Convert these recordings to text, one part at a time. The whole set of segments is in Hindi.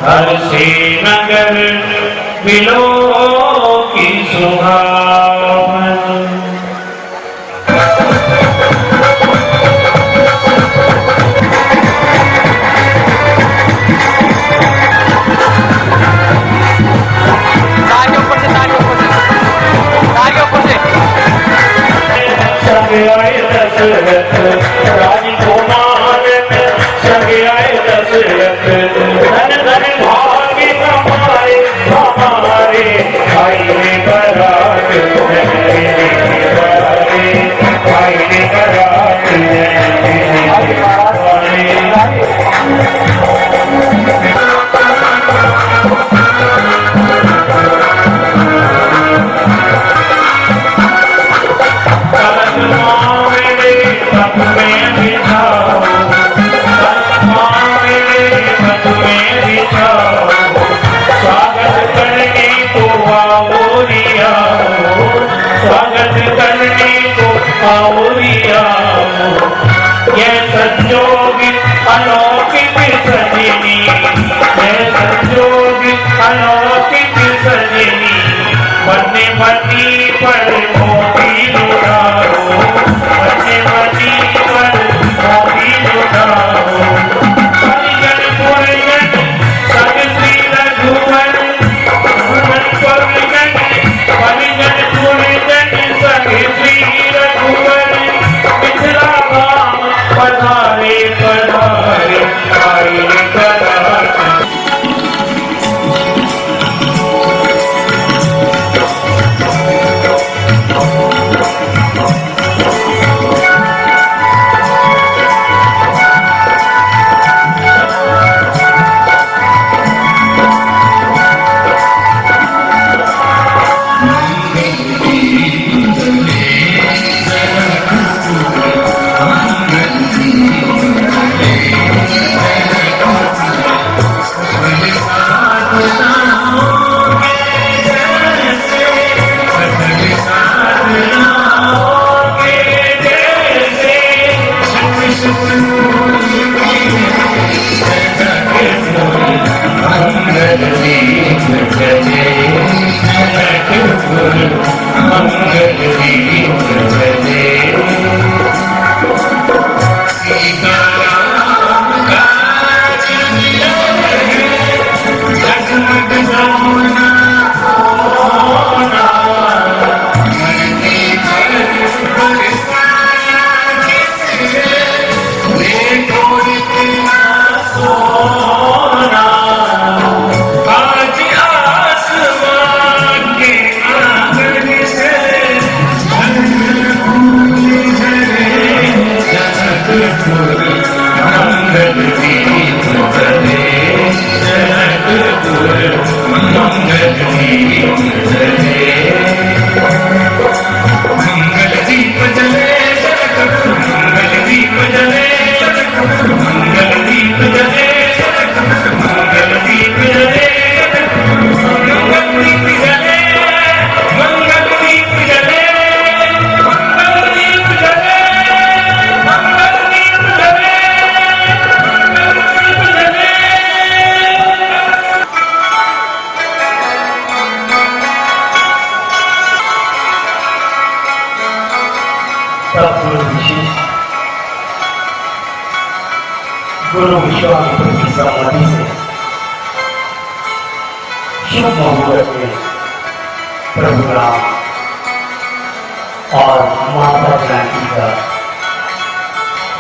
हर से नगर बिलो की सुहावन। संग आए दशरथ राजकुमार, संग आए दशरथ धन धन भाग्य हमारे हमारे। भाई ने बरात भाई ने बरात संजोगी अलौकिक सजनी, संजोगी अलौकिक सजनी। बने बनी पर मोती लुटाओ, बने बनी पर मोती लुटाओ। परिजन पुरजन सब श्री रघुवर, परिजन पुरजन सब श्री रघुवर। मिथिला गाम पधारे पधारे आए पधारे। गुरु विश्वामित्र की सम्मति से शुभ मुहूर्त में प्रभु राम और माता जानकी का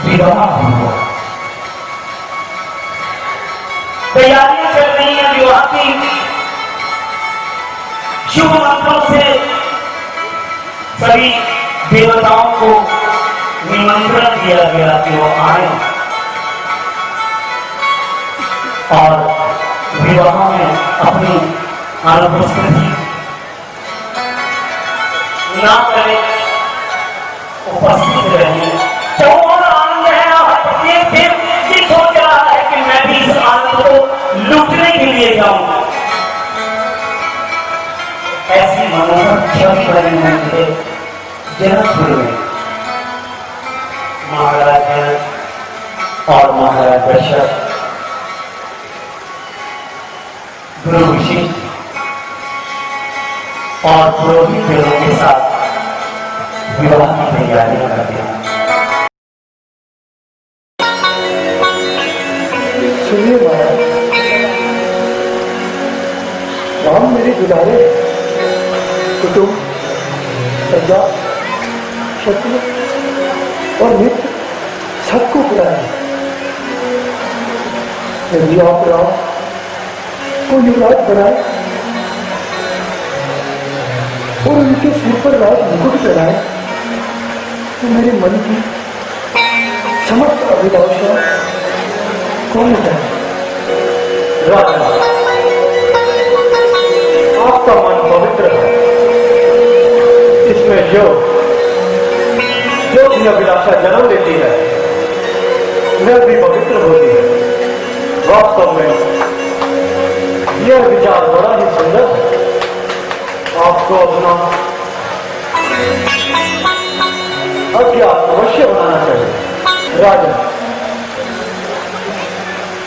विवाह हुआ। तैयारियां चल रही हैं विवाह की। शुभ मंत्रों से सभी देवताओं को निमंत्रण दिया गया कि वो आए और विवाह में अपनी अनुपस्थिति ना करें, उपस्थित रहे। चौर आनंद है और ये फिर सोच रहा है कि मैं भी इस आनंद को लूटने के लिए जाऊं। ऐसी मनोहर छवि बनी हुई है जनकपुर में। महाराज और महाराज दशरथ गुरु विशिष्ट और पुरोहित देवों के साथ विवाह की तैयारियां करते हैं। सुनिए महाराज, राम मेरे दुलारे कुटुंब, प्रजा, शत्रु और मित्र सबको बुलाए। यदि आप राम को युवराज बनाए और उनके सिर पर राज मुकुट चढ़ाए तो मेरे मन की समस्त अभिलाषा कौन है? राजा, आपका मन पवित्र है। इसमें जो भी अभिलाषा जन्म लेती है वह भी पवित्र होती है। वास्तव में यह विचार बड़ा ही सुंदर है। आपको अपना अज्ञात अवश्य बनाना चाहिए। राजा,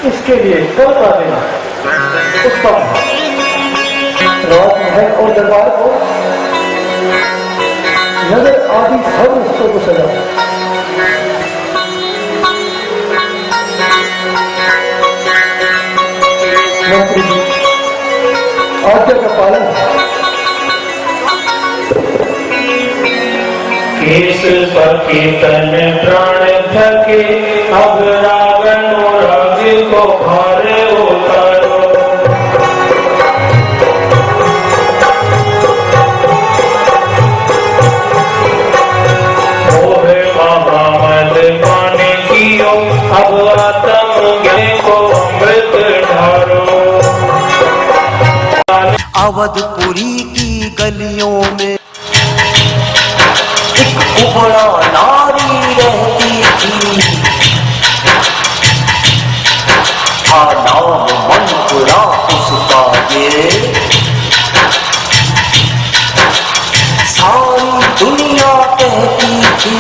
इसके लिए कल का देना उत्तम है। राजमहल और दरबार को, नगर आदि सब रिश्तों को सजा। मंत्री जी, आज्ञा का पालन। केस पर कीर्तन प्राण थके, अब रावण राग को भारे उतारो। मोहे महामद पाने कियो, अब आत्म ज्ञान को अमृत ढारो। अवधपुरी की गलियों में एक कुबड़ा नारी रहती थी, था नाम मनपुरा उसका ये। सारी दुनिया कहती थी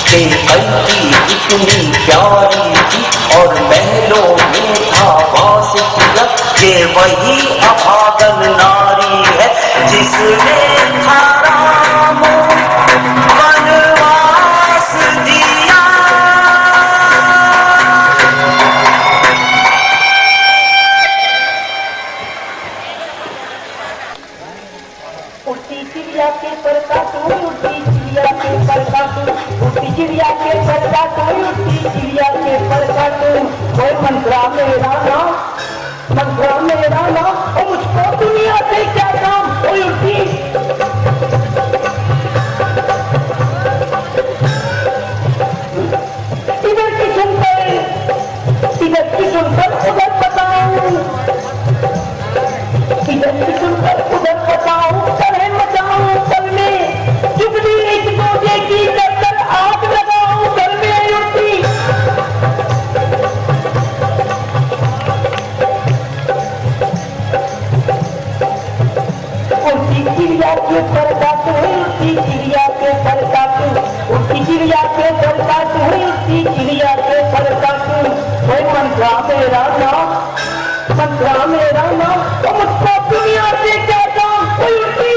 कि कल्कि इतनी प्यारी थी और महलों में था वास किया। ये वही अभागन नारी है जिसने था राम वनवास दिया। उड़ती चिड़िया के पर काटू, उड़ती चिड़िया के पर काटू, उड़ती चिड़िया के पर काटू, उड़ती चिड़िया के पर काटू। कोई मंत्रा मेरा नाम, मंत्रा मेरा नाम, और मुझको दुनिया से क्या काम। कोई उड़ती इधर की सुनकर, इधर की सुनकर उधर बताऊं, इधर की सुनकर उधर बताऊं, तरह मचाऊं कल में चुगली एक दूजे की कर आग लगाऊं कल में उड़ती। उड़ती चिड़िया के पर काटू, उड़ती चिड़िया के पर काटू, उड़ती चिड़िया के पर काटू, उड़ती चिड़िया के पर काटू। कोई मंत्रा मेरा नाम, मंत्रा मेरा नाम, तो मुझको दुनिया से क्या काम। कोई उड़ती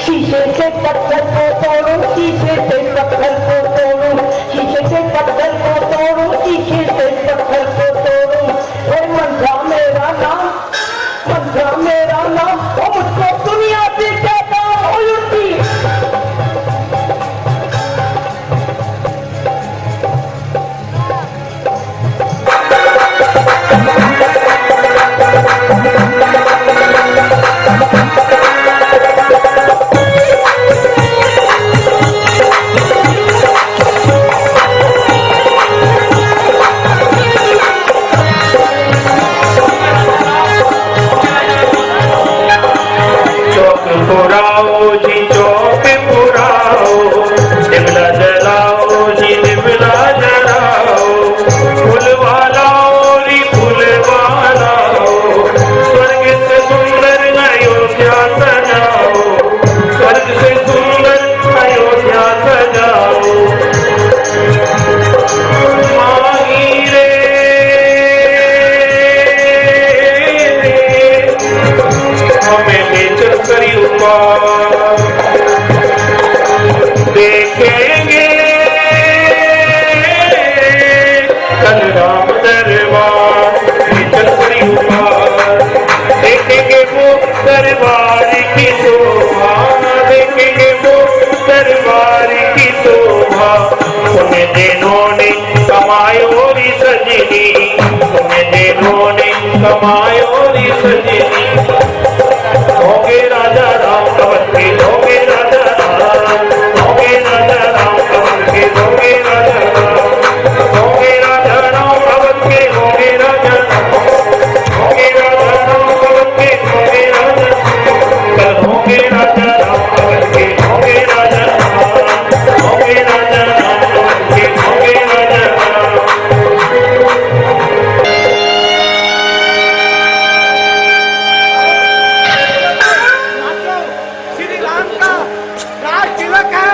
शीशे से पत्थर को तोड़ो, शीशे से पत्थर को तोड़ो, शीशे से पत्थर को तोड़ो, शीशे से पत्थर को तोड़ो। कोई मंत्रा मेरा नाम, मंत्रा मेरा नाम, तो मुझको दुनिया से क्या काम। कोई उड़ती स्वर्ग से सजनी तुमने रोने कमायो री सजनी होगे राजा राम अवध के होगे राजा राम होगे राजा राम अवध के होगे राजा राम होगे राजा राम अवध के होगे राजा होगे राजा राम अवध के होगे राजा होगे राजा राम अवध के होगे राजा होगे राजा राम अवध के होगे राजा श्री राम का राज तिलक है।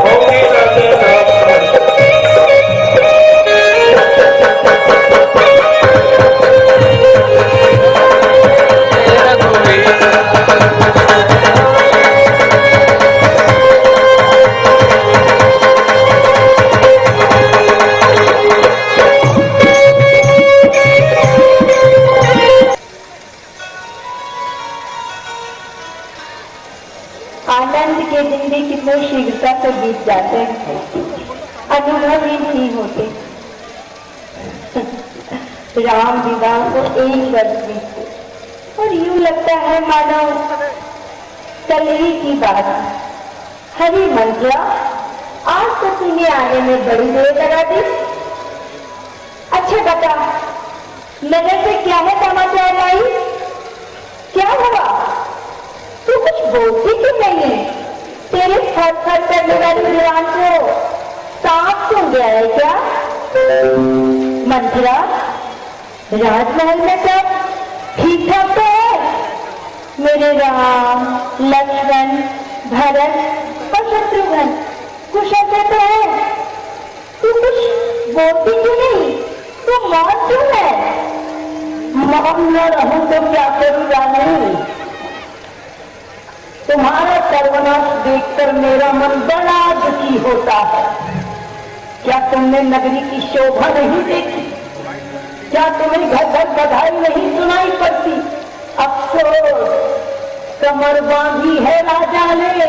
होगे राजा राम आनंद के दिन भी कितने शीघ्रता से बीत जाते हैं, अनुभव ही नहीं होते। राम विवाह को 1 वर्ष बीते और यूं लगता है मानो कल ही की बात। हरी मंत्रा, आज तो तुम्हें आने में बड़ी देर लगा दी। अच्छा बता, नगर से क्या है समाचार लाई? क्या हुआ? तू कुछ बोलती क्यों नहीं? तेरे फट करने वाली दीवार को सांप सुन गया है क्या? मंत्रा, राजमहल में सब ठीक ठाक तो है? मेरे राम, लक्ष्मण, भरत और शत्रुघ्न कुशल से तो है? तू कुछ बोलती क्यों नहीं? तू मौत क्यों है? मौन न रहूं तो क्या करूं रानी? तुम्हारा सर्वनाश देखकर मेरा मन बड़ा दुखी होता है। क्या तुमने नगरी की शोभा नहीं देखी? क्या तुम्हें घर घर बधाई नहीं सुनाई पड़ती? अफसोस, कमर बांधी है राजा ने।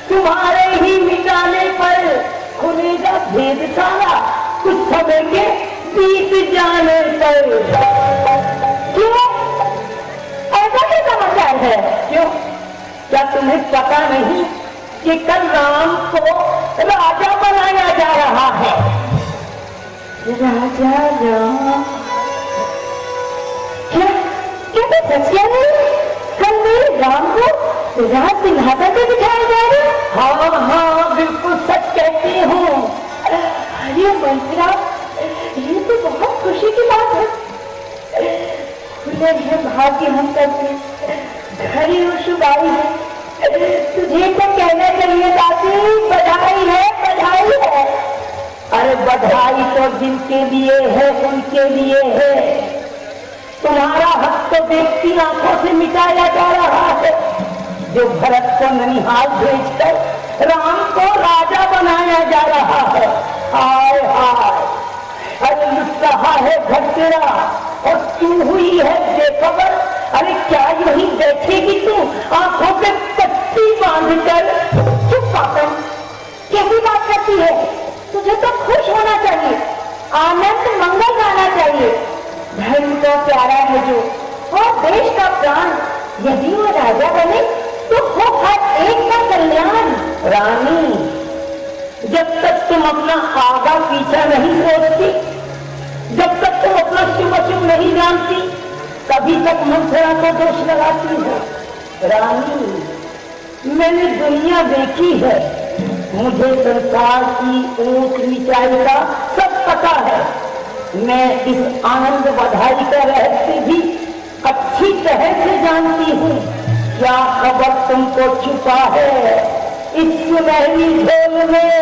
तुम्हारे ही मिटाने पर खुलेगा भेद सारा, कुछ समय के बीत जाने पर। क्यों? ऐसा क्या समाचार है? क्यों? क्या तुम्हें पता नहीं कि कल राम को राजा बनाया जा रहा है? राजा राम? क्या क्या मैं सच कह रही हूँ? कल मेरे राम को राज सिंहासन पे बिठाया जाएगा? हाँ हाँ, बिल्कुल सच कहती हूँ। अरे मंत्रा, ये तो बहुत खुशी की बात है। खुले हैं भाग्य हम सबके, घड़ी शुभ आई है। तुझे तो कहना चाहिए दादी, बधाई है, बधाई है। अरे बधाई तो जिनके लिए है उनके लिए है। तुम्हारा हक तो देखती आंखों से मिटाया जा रहा है। जो भरत को ननिहाल भेजकर राम को राजा बनाया जा रहा है। हाय हाय, अरे लुट रहा है घर तेरा और तू हुई है बेखबर। अरे क्या यही बैठेगी तू आंखों पे पट्टी बांधकर? चुप पागल, कैसी बात करती है? तुझे तो खुश होना चाहिए, आनंद मंगल गाना चाहिए। धर्म का प्यारा है जो और देश का प्राण, यदि वो राजा बने तो हो हर एक का कल्याण। रानी, जब तक तुम अपना आगा पीछा नहीं सोचती, जब तक तुम अपना शुभ अशुभ नहीं जानती, कभी तक मंत्रा को दोष लगाती हो। रानी, मैंने दुनिया देखी है, मुझे संसार की ऊंच नीचाई का सब पता है। मैं इस आनंद बधाई का रहस्य भी अच्छी तरह से जानती हूँ। क्या खबर तुमको छुपा है इस सुनहरी झोल में?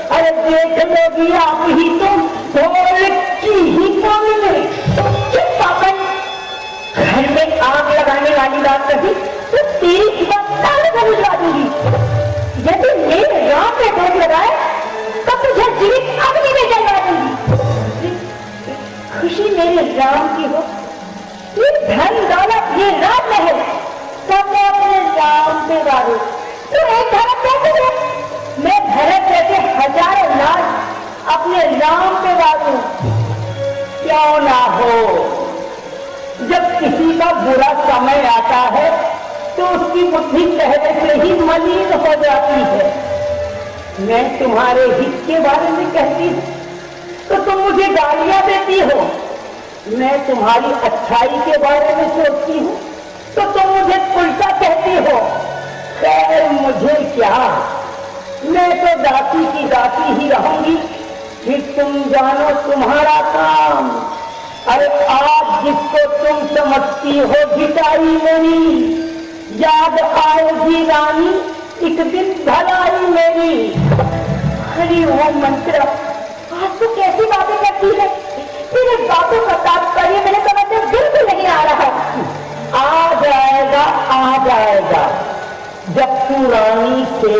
अरे देख लोगी आप ही तुम ढोल की ही कोन में। चुप पागल, घर में आग लगाने वाली बात कही तो तेरी साल को बुझवा दूंगी। यदि मेरे राम में भोग लगाए तो तुझे जीवित अग्नि में जलवा दूंगी। खुशी मेरे राम की हो, ये धन दौलत, ये राज महल सब मैं अपने राम पे वारू। तू एक धर्म कैसे है? मैं धर्म जैसे हजारों लाख अपने राम पे डालू। क्यों ना हो, जब किसी का बुरा समय आता है तो उसकी बुद्धि पहले से ही मलिन हो जाती है। मैं तुम्हारे हित के बारे में कहती हूँ तो तुम मुझे गालियां देती हो। मैं तुम्हारी अच्छाई के बारे में सोचती हूँ तो तुम मुझे उल्टा कहती हो। खैर मुझे क्या, मैं तो दासी की दासी ही रहूंगी, फिर तुम जानो तुम्हारा काम। अरे आज जिसको तुम समझती हो भिखारी मेरी, याद आएगी रानी एक दिन भलाई मेरी। हरि ओम मंत्र, आज तो कैसी बातें करती है, तेरे बातों का तात्पर्य मेरे समझ में बिल्कुल नहीं आ रहा। आ जाएगा, आ जाएगा, जब तू रानी से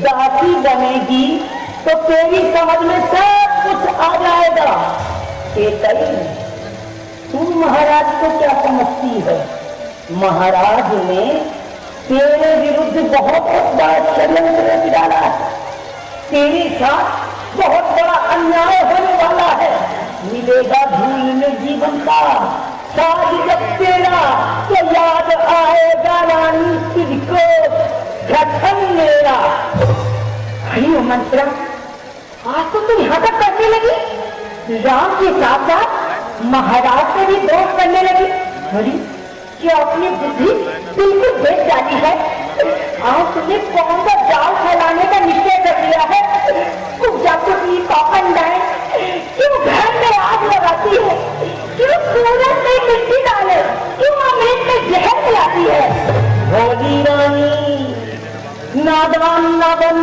दासी बनेगी तो तेरी समझ में सब कुछ आ जाएगा। तू महाराज को क्या समझती है? महाराज ने तेरे विरुद्ध बहुत बड़ा षड्यंत्र रच डाला है। तेरे साथ बहुत बड़ा अन्याय होने वाला है। मिलेगा धूल में जीवन का साज जब तेरा, तो याद आएगा रानी तुझको घटन मेरा। हरि मंत्र, आज तो तुम यहाँ तक करने लगी, राम के साथ साथ महाराज को भी दोष करने लगी। हरि, क्या अपनी बुद्धि बिल्कुल देख डाली है? आज तुमने कौन सा जाल फैलाने का निश्चय कर लिया है? तुम जाती पापन डाले, क्यों घर में आग लगाती है, क्यों सूरज में मिट्टी डाले, क्यों अमृत में जहर मिलाती है? भोली रानी, नादान ना बन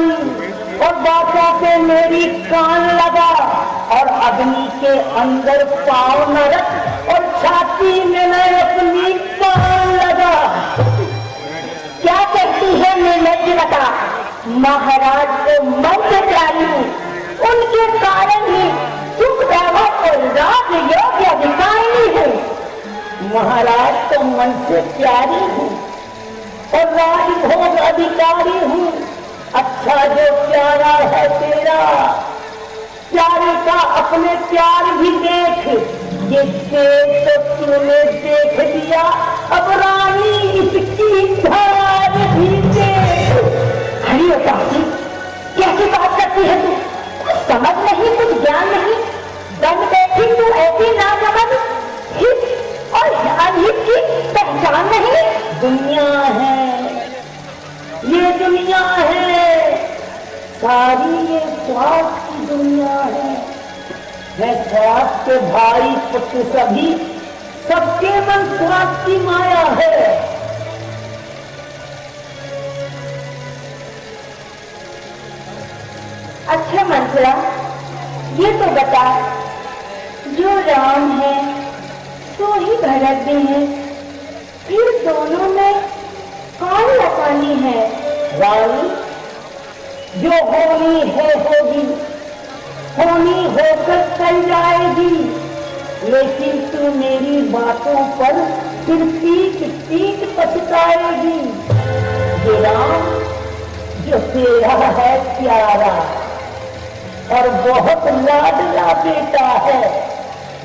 और बातों पे मेरी कान लगा, और अग्नि के अंदर पाँव न रख और छाती में मैं अपनी कान लगा। क्या कहती है निर्लज्ज बता? महाराज को मन से प्यारी हूँ, उनके कारण ही सुख वैभव और राज योग्य अधिकारी हूँ। महाराज को मन से प्यारी हूँ और राजभोग अधिकारी हूँ। अच्छा जो प्यारा है तेरा, प्यारे का अपने प्यार भी देख। ये तेज तो तूने देख दिया, अब रानी इसकी धार भी देख। हरि दासी, कैसी बात करती है तू? कुछ समझ नहीं, कुछ ज्ञान नहीं, बन बैठी तू ऐसी ना समझ। हित और अनहित की पहचान नहीं। दुनिया है, ये दुनिया है, सारी ये स्वार्थ की दुनिया है। मैं स्वार्थ के भाई पुत्र सभी, सबके मन स्वार्थ की माया है। अच्छा मंत्रा, ये तो बता, जो राम है तो ही भरत भी है, फिर दोनों में कौन लसानी है? रानी, जो होनी है होगी, होनी होकर चल जाएगी, लेकिन तू मेरी बातों पर फिर पीट पीट पछताएगी। ये राम जो तेरा है प्यारा और बहुत लाडला बेटा है,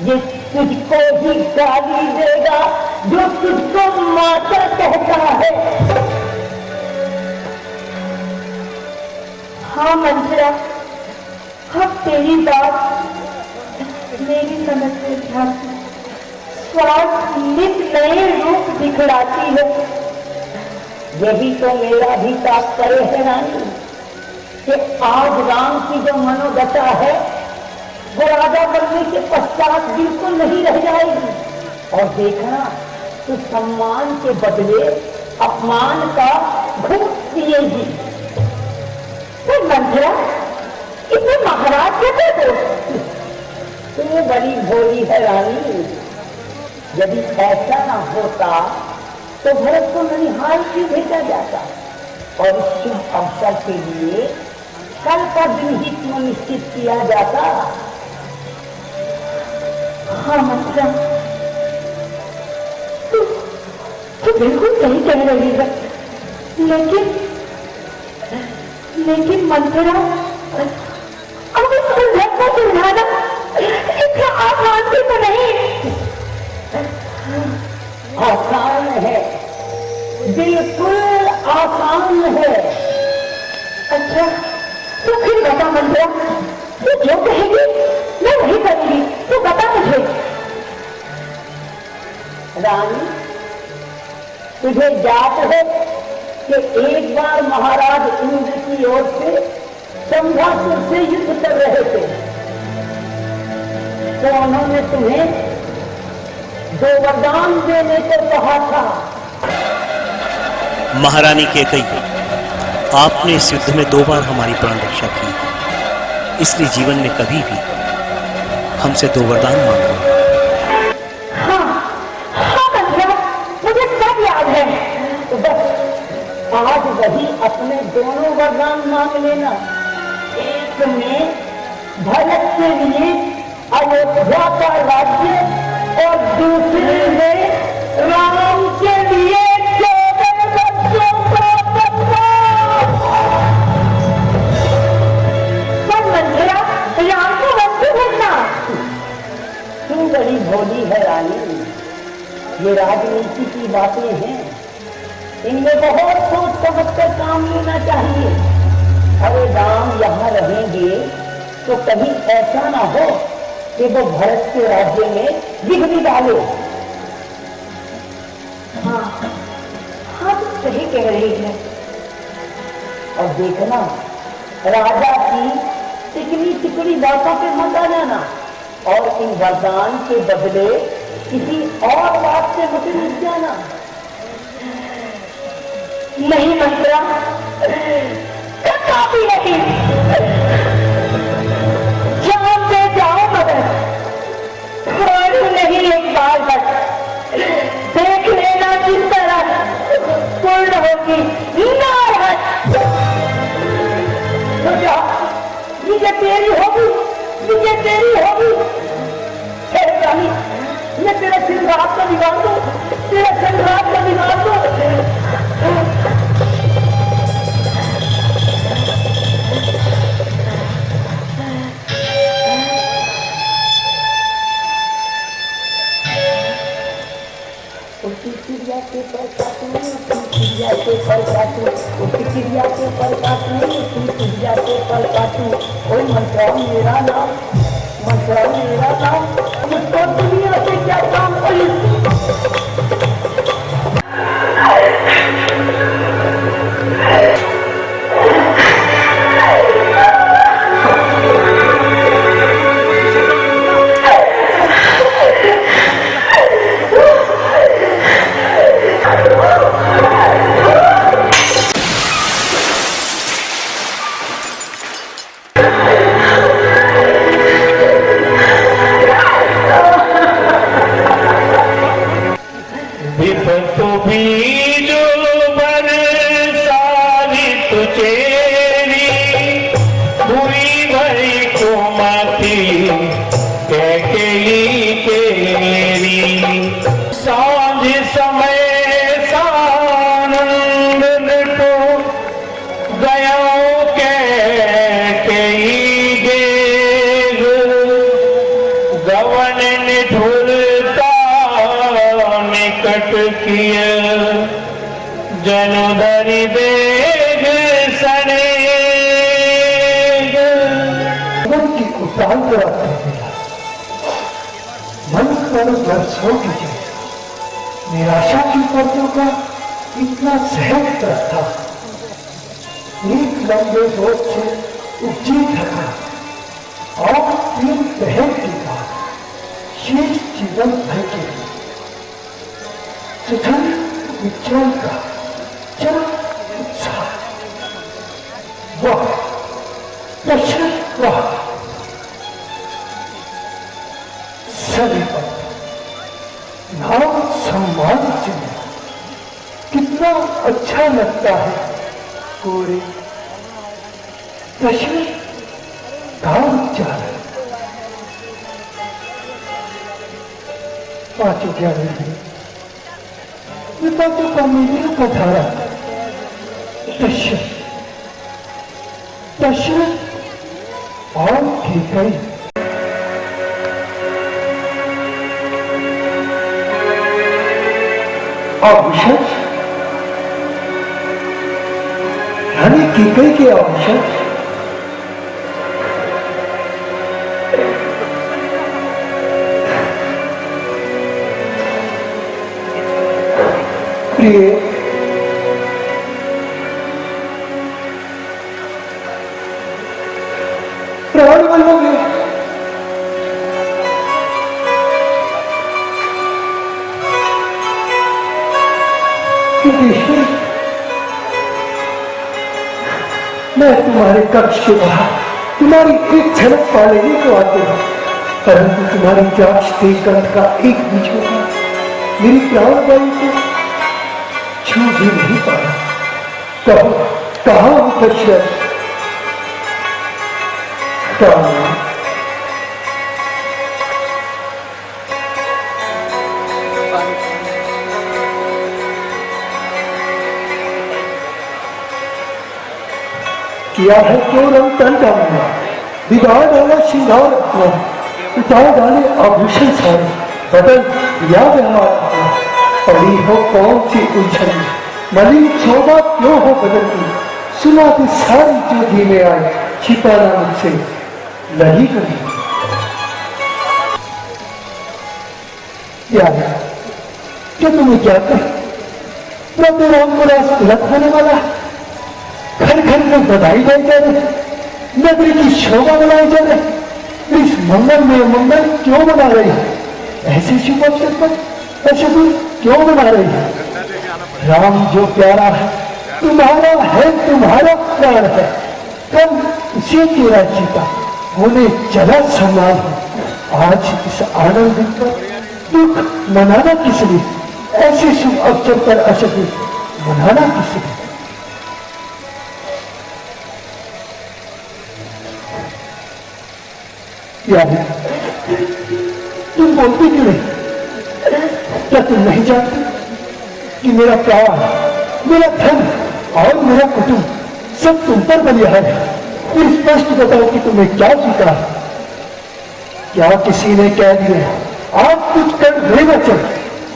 ये तुझको ही गाली देगा जो तुझको माता कहता है। हाँ मंत्रा, अब तेरी बात मेरी समझ में झांकी, स्वार्थ नित नए रूप दिखलाती है। यही तो मेरा भी तात्पर्य है रानी, कि आज राम की जो मनोदशा है वो राजा बनने के पश्चात बिल्कुल नहीं रह जाएगी। और देखना, तो सम्मान के बदले अपमान का घूंट पिएगी। तो मंत्रा, इसे महाराज कहते हो? तू बड़ी भोली है रानी। यदि ऐसा न होता तो भरत को ननिहाल क्यों भेजा जाता? और इस शुभ अवसर के लिए कल का दिन ही क्यों निश्चित किया जाता? हाँ मंत्रा, तू बिल्कुल सही कह रही है, लेकिन लेकिन मंत्रा अब इस उलझन को सुलझाना इतना आसान भी तो नहीं। आसान है, बिल्कुल आसान है। अच्छा तो फिर बता मंत्रा, तू जो कहेगी मैं वही करूंगी, तू बता मुझे। रानी तुझे याद है कि एक बार महाराज इंद्र की ओर से संभासुर से युद्ध कर रहे थे, तो उन्होंने तुम्हें 2 वरदान देने को कहा था। महारानी कैकेयी, आपने इस युद्ध में 2 बार हमारी प्राण रक्षा की, इसलिए जीवन में कभी भी हमसे 2 वरदान मांगो। मुझे सब याद है, तो बस आज वही अपने दोनों वरदान मांग लेना। एक में भरत के लिए अयोध्या का राज्य और दूसरे में राम के लिए 14 वर्षों का वनवास। पर मंत्रा राम को वस्तु भेजना। तू बड़ी भोली है रानी, ये राजनीति की बातें हैं, इनमें बहुत सोच समझ कर काम लेना चाहिए। अरे राम यहाँ रहेंगे तो कहीं ऐसा ना हो कि वो भरत के राज्य में विघ्न डाले। हाँ हाँ तो सही कह रही है। और देखना राजा की टिकनी टिकड़ी बातों पे मत आ जाना, और इन वरदान के बदले किसी और बात से मुझे मिल जाना। नहीं मंत्रा, काफी नहीं, जान से जाओ मगर छोड़ू नहीं। एक बार बस देख लेना किस तरह पूर्ण होगी नाराज। तो जा, ये तेरी होगी, ये तेरी होगी। रानी मैं तेरा सिर रात का बिगाड़ दो, तेरा सिर रात का बिगाड़ दो। चिड़िया के पर काटू, चिड़िया के पर काटू, चिड़िया के पर काटू, चिड़िया के पर काटू। ओए मंत्रा मेरा नाम, मंत्रा मेरा नाम, मुझको दुनिया से क्या काम पड़ी। विपत बीजो बरसाली तुचेरी, पूरी भरी कुमति कैकेयी केरी। सांझ समय सानंद को गयो कैकेयी गेग, गवन निठुरता निकट किय, जनु धरि देग सने। मन की उतांतरा कर दिया, मन पर वर्षों की जाए निराशा की पर्दों का इतना सहज प्रस्ताव, एक लंबे रोज से उपजी थका और 3 पहर के बाद शेष जीवन भर के लिए सुधन विज्ञान का चरम उत्साह। वाह दशरथ वाह, सभी पर नाम सम्मान से कितना अच्छा लगता है। कोरे दशरथ गांव जा रहे, 511 विपत्तों का मिलियों का धारा दशरथ दशरथ और कैकेयी आभूषण, रानी कैकेयी के आभूषण प्रिय प्राण वल्लभ मैं तुम्हारे कक्ष के बाहर तुम्हारी एक झलक पा लेने को आते हूं, परंतु तुम्हारी जांचते कंठ का एक बीच होगा मेरी प्राणवायु को छू भी नहीं पाया। कहो कहां हूं दशरथ? किया है क्यों रंग तन डालना, बिगाड़ डाला श्रृंगार अपना, उतार डाले आभूषण सारे, बदल या व्यवहार अपना, पड़ी हो कौन सी उलझन, मलिन शोभा क्यों हो बदलती, सुना दी सारी जो धीमे आए, छिपाना मुझसे नहीं कभी। क्या है क्या तुम्हें क्या कहे, प्रभु राम को तिलक होने वाला, घर घर में बधाई गाई जा रही, नगरी की शोभा बनाई जा रही, इस मंगल में मंगल क्यों बना रही है? ऐसे शुभ अवसर पर अशुभ क्यों बना रही है? राम जो प्यारा है तुम्हारा प्राण है, कल उसे तेरा जीता होने चला सम्मान है। आज इस आनंद दिन पर दुख मनाना किस लिए, ऐसे शुभ अवसर पर अशुभ मनाना किस लिए? क्या है तुम बोलती क्यों नहीं? क्या तुम नहीं जानती कि मेरा प्राण, मेरा धन और मेरा कुटुंब सब तुम पर बलिया है? फिर स्पष्ट बताओ कि तुम्हें क्या स्वीकार, क्या किसी ने कह दिया आप कुछ कर देना चल,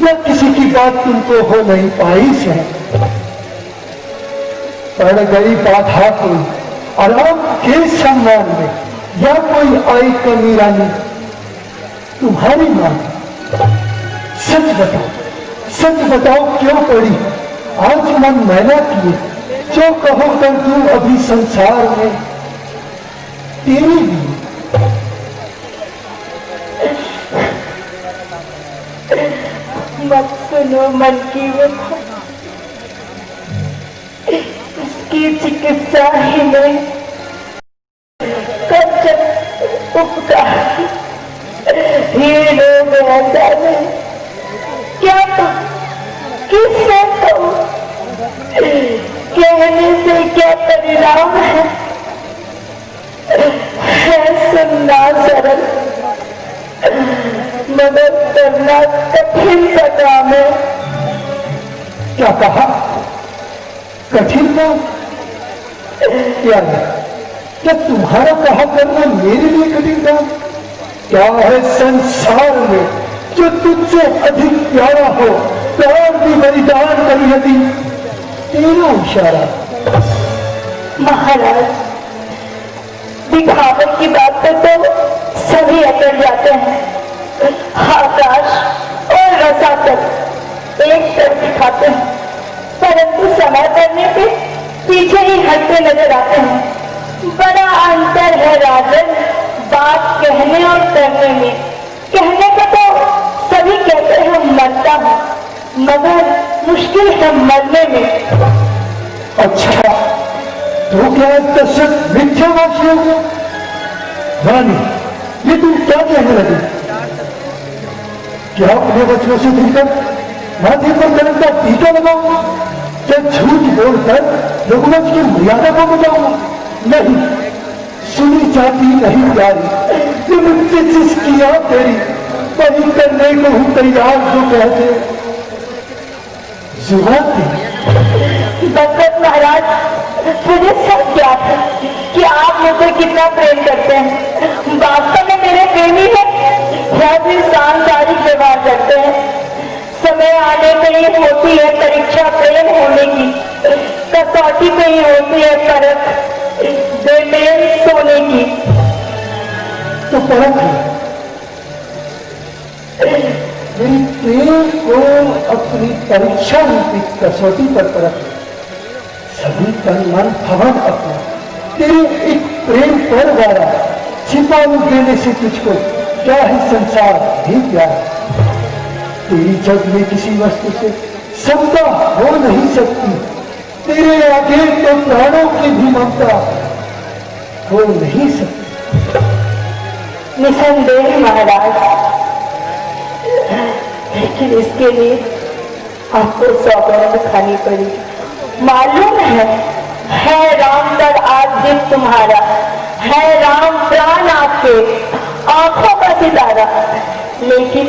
या किसी की बात तुमको हो नहीं पाई से पड़ गई बाधा कोई आराम के सम्मान में, या कोई आई कमी रानी तुम्हारी मां? सच बताओ क्यों पड़ी आज मन मैला किए, जो कहो कर तू अभी संसार में तेरी भी। मत सुनो मन की व्यथा, इसकी चिकित्सा ही नहीं, उपकार ही लोग ऐसा नहीं, क्या किससे कहूं, कहने से क्या परिणाम है सुनना सरल मदद करना कठिन सा काम है। क्या कहा? कठिन काम? क्या है? क्या तुम्हारा कहा करना मेरे लिए कठिन काम? क्या है संसार में जो तुझसे अधिक प्यारा हो, प्राण भी बलिदान कर यदि तेरा इशारा? महाराज, दिखावे की बातें तो सभी अकड़ जाते हैं, आकाश और रसातल एक तरफ दिखाते हैं, परंतु समय करने पे पीछे ही हटते नजर आते हैं। बड़ा अंतर है राजन बात कहने और करने में। कहने को तो सभी कहते हैं मरता हूं, मगर मुश्किल है मरने में। अच्छा, तो क्या दशरथ मिथ्यावादी हो गया? रानी, ये तुम क्या कहने लगे? क्या अपने वचनों से दिलकर माथे पर कलम का टीका लगाऊंगा? क्या झूठ बोलकर रघुवंश की मर्यादा को बचाऊंगा? नहीं, सुनी जाती नहीं प्यारी, ये मुझसे जिस किया तेरी वही करने को हूं तैयार जो कहते जुबान थी। दशरथ महाराज, मुझे सब ज्ञात है कि आप मुझसे कितना प्रेम करते हैं। वास्तव में मेरे प्रेमी है या फिर सांसारिक व्यवहार करते हैं। समय आने पे ही होती है परीक्षा प्रेम होने की, कसौटी पे ही होती है परख बेमेल सोने की। तो परख मेरी प्रेम को अपनी परीक्षा रूपी कसौटी पर परख। सभी तन मन भवन अपना तेरे एक प्रेम पर वाला छिपा देने से तुझको क्या ही संसार भी प्यार। तेरी जग में किसी वस्तु से समता हो नहीं सकती, तेरे आगे तो प्राणों की भी ममता हो नहीं सकती। निसंदेह महाराज, लेकिन इसके लिए आपको सौगंध खानी पड़ेगी। मालूम है राम पर आज दिन तुम्हारा, है राम प्राण आपके आंखों का सितारा। लेकिन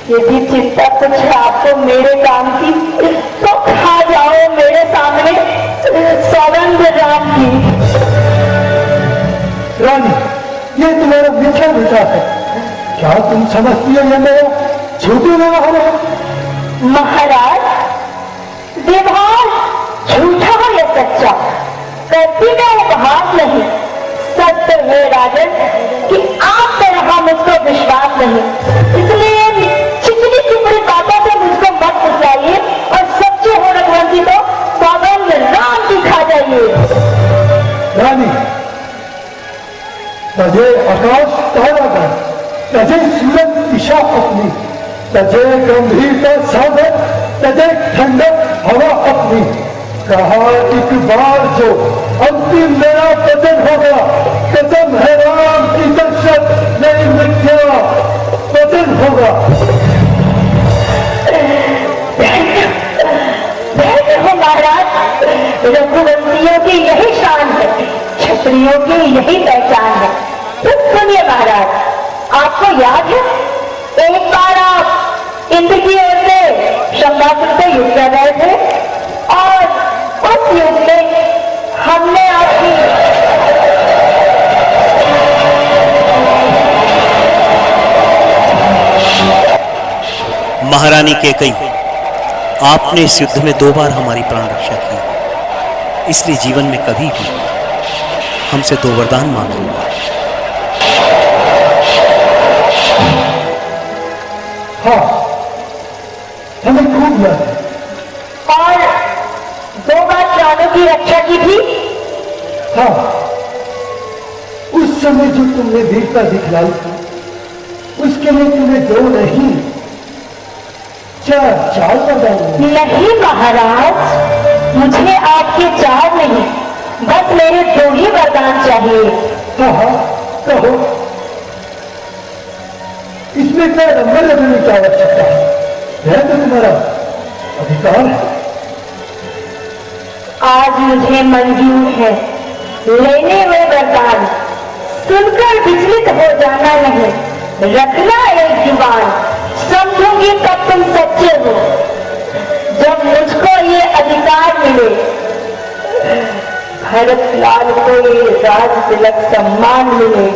यदि चिंता कुछ है आपको मेरे काम की, तो खा जाओ मेरे सामने सौगंध राम की। रानी, ये तुम्हारा मिथ्या विचार है। क्या तुम समझती हो ये मेरा झूठे व्यवहार है? महाराज, व्यवहार झूठा हो या सच्चा, करती मैं उपहास नहीं। सत्य है राजन कि आप पर रहा मुझको विश्वास नहीं, इसलिए चिकनी चुपड़ी बातों से मुझको मत फुसलाइए और सच्चे हो रघुवंशी तो सौगंध राम की खा जाइए। रानी, तजे आकाश तारागण, तजे सूरज दिशा अपनी, तजे गंभीरता सागर, तजे ठंडक हवा अपनी। कहा एक बार जो अंतिम मेरा वचन होगा, कसम है राम की दर्शन नहीं मिथ्या वचन होगा। धन्य हो महाराज, रघुवंशियों की यही शान है, क्षत्रियों की यही पहचान है। तो सुनिए महाराज, आपको याद है एक बार आप इंद्र की ओर से शंबासुर से युद्ध कर रहे थे और उस युद्ध में हमने आपकी महारानी कैकेयी, आपने इस युद्ध में 2 बार हमारी प्राण रक्षा की, इसलिए जीवन में कभी भी हमसे 2 वरदान मांग लो। हाँ, हमें खूब याद है। और 2 बार प्राणों की रक्षा की थी। हाँ, उस समय जो तुमने वीरता दिखलाई थी, उसके लिए तुम्हें 2 नहीं 4 वरदान। नहीं महाराज, मुझे आपके 4 नहीं, बस मेरे 2 ही वरदान चाहिए। हाँ हाँ, कहो। इसमें क्या नंबर लगने की आवश्यकता है? यह तो तुम्हारा अधिकार है। आज मुझे मंजूर है लेने हुए वरदान, सुनकर विचलित हो जाना नहीं, रखना एक जुबान, समझूंगी तब तुम सच्चे हो। जब मुझको ये अधिकार मिले, भरत लाल को ये राज तिलक सम्मान मिले।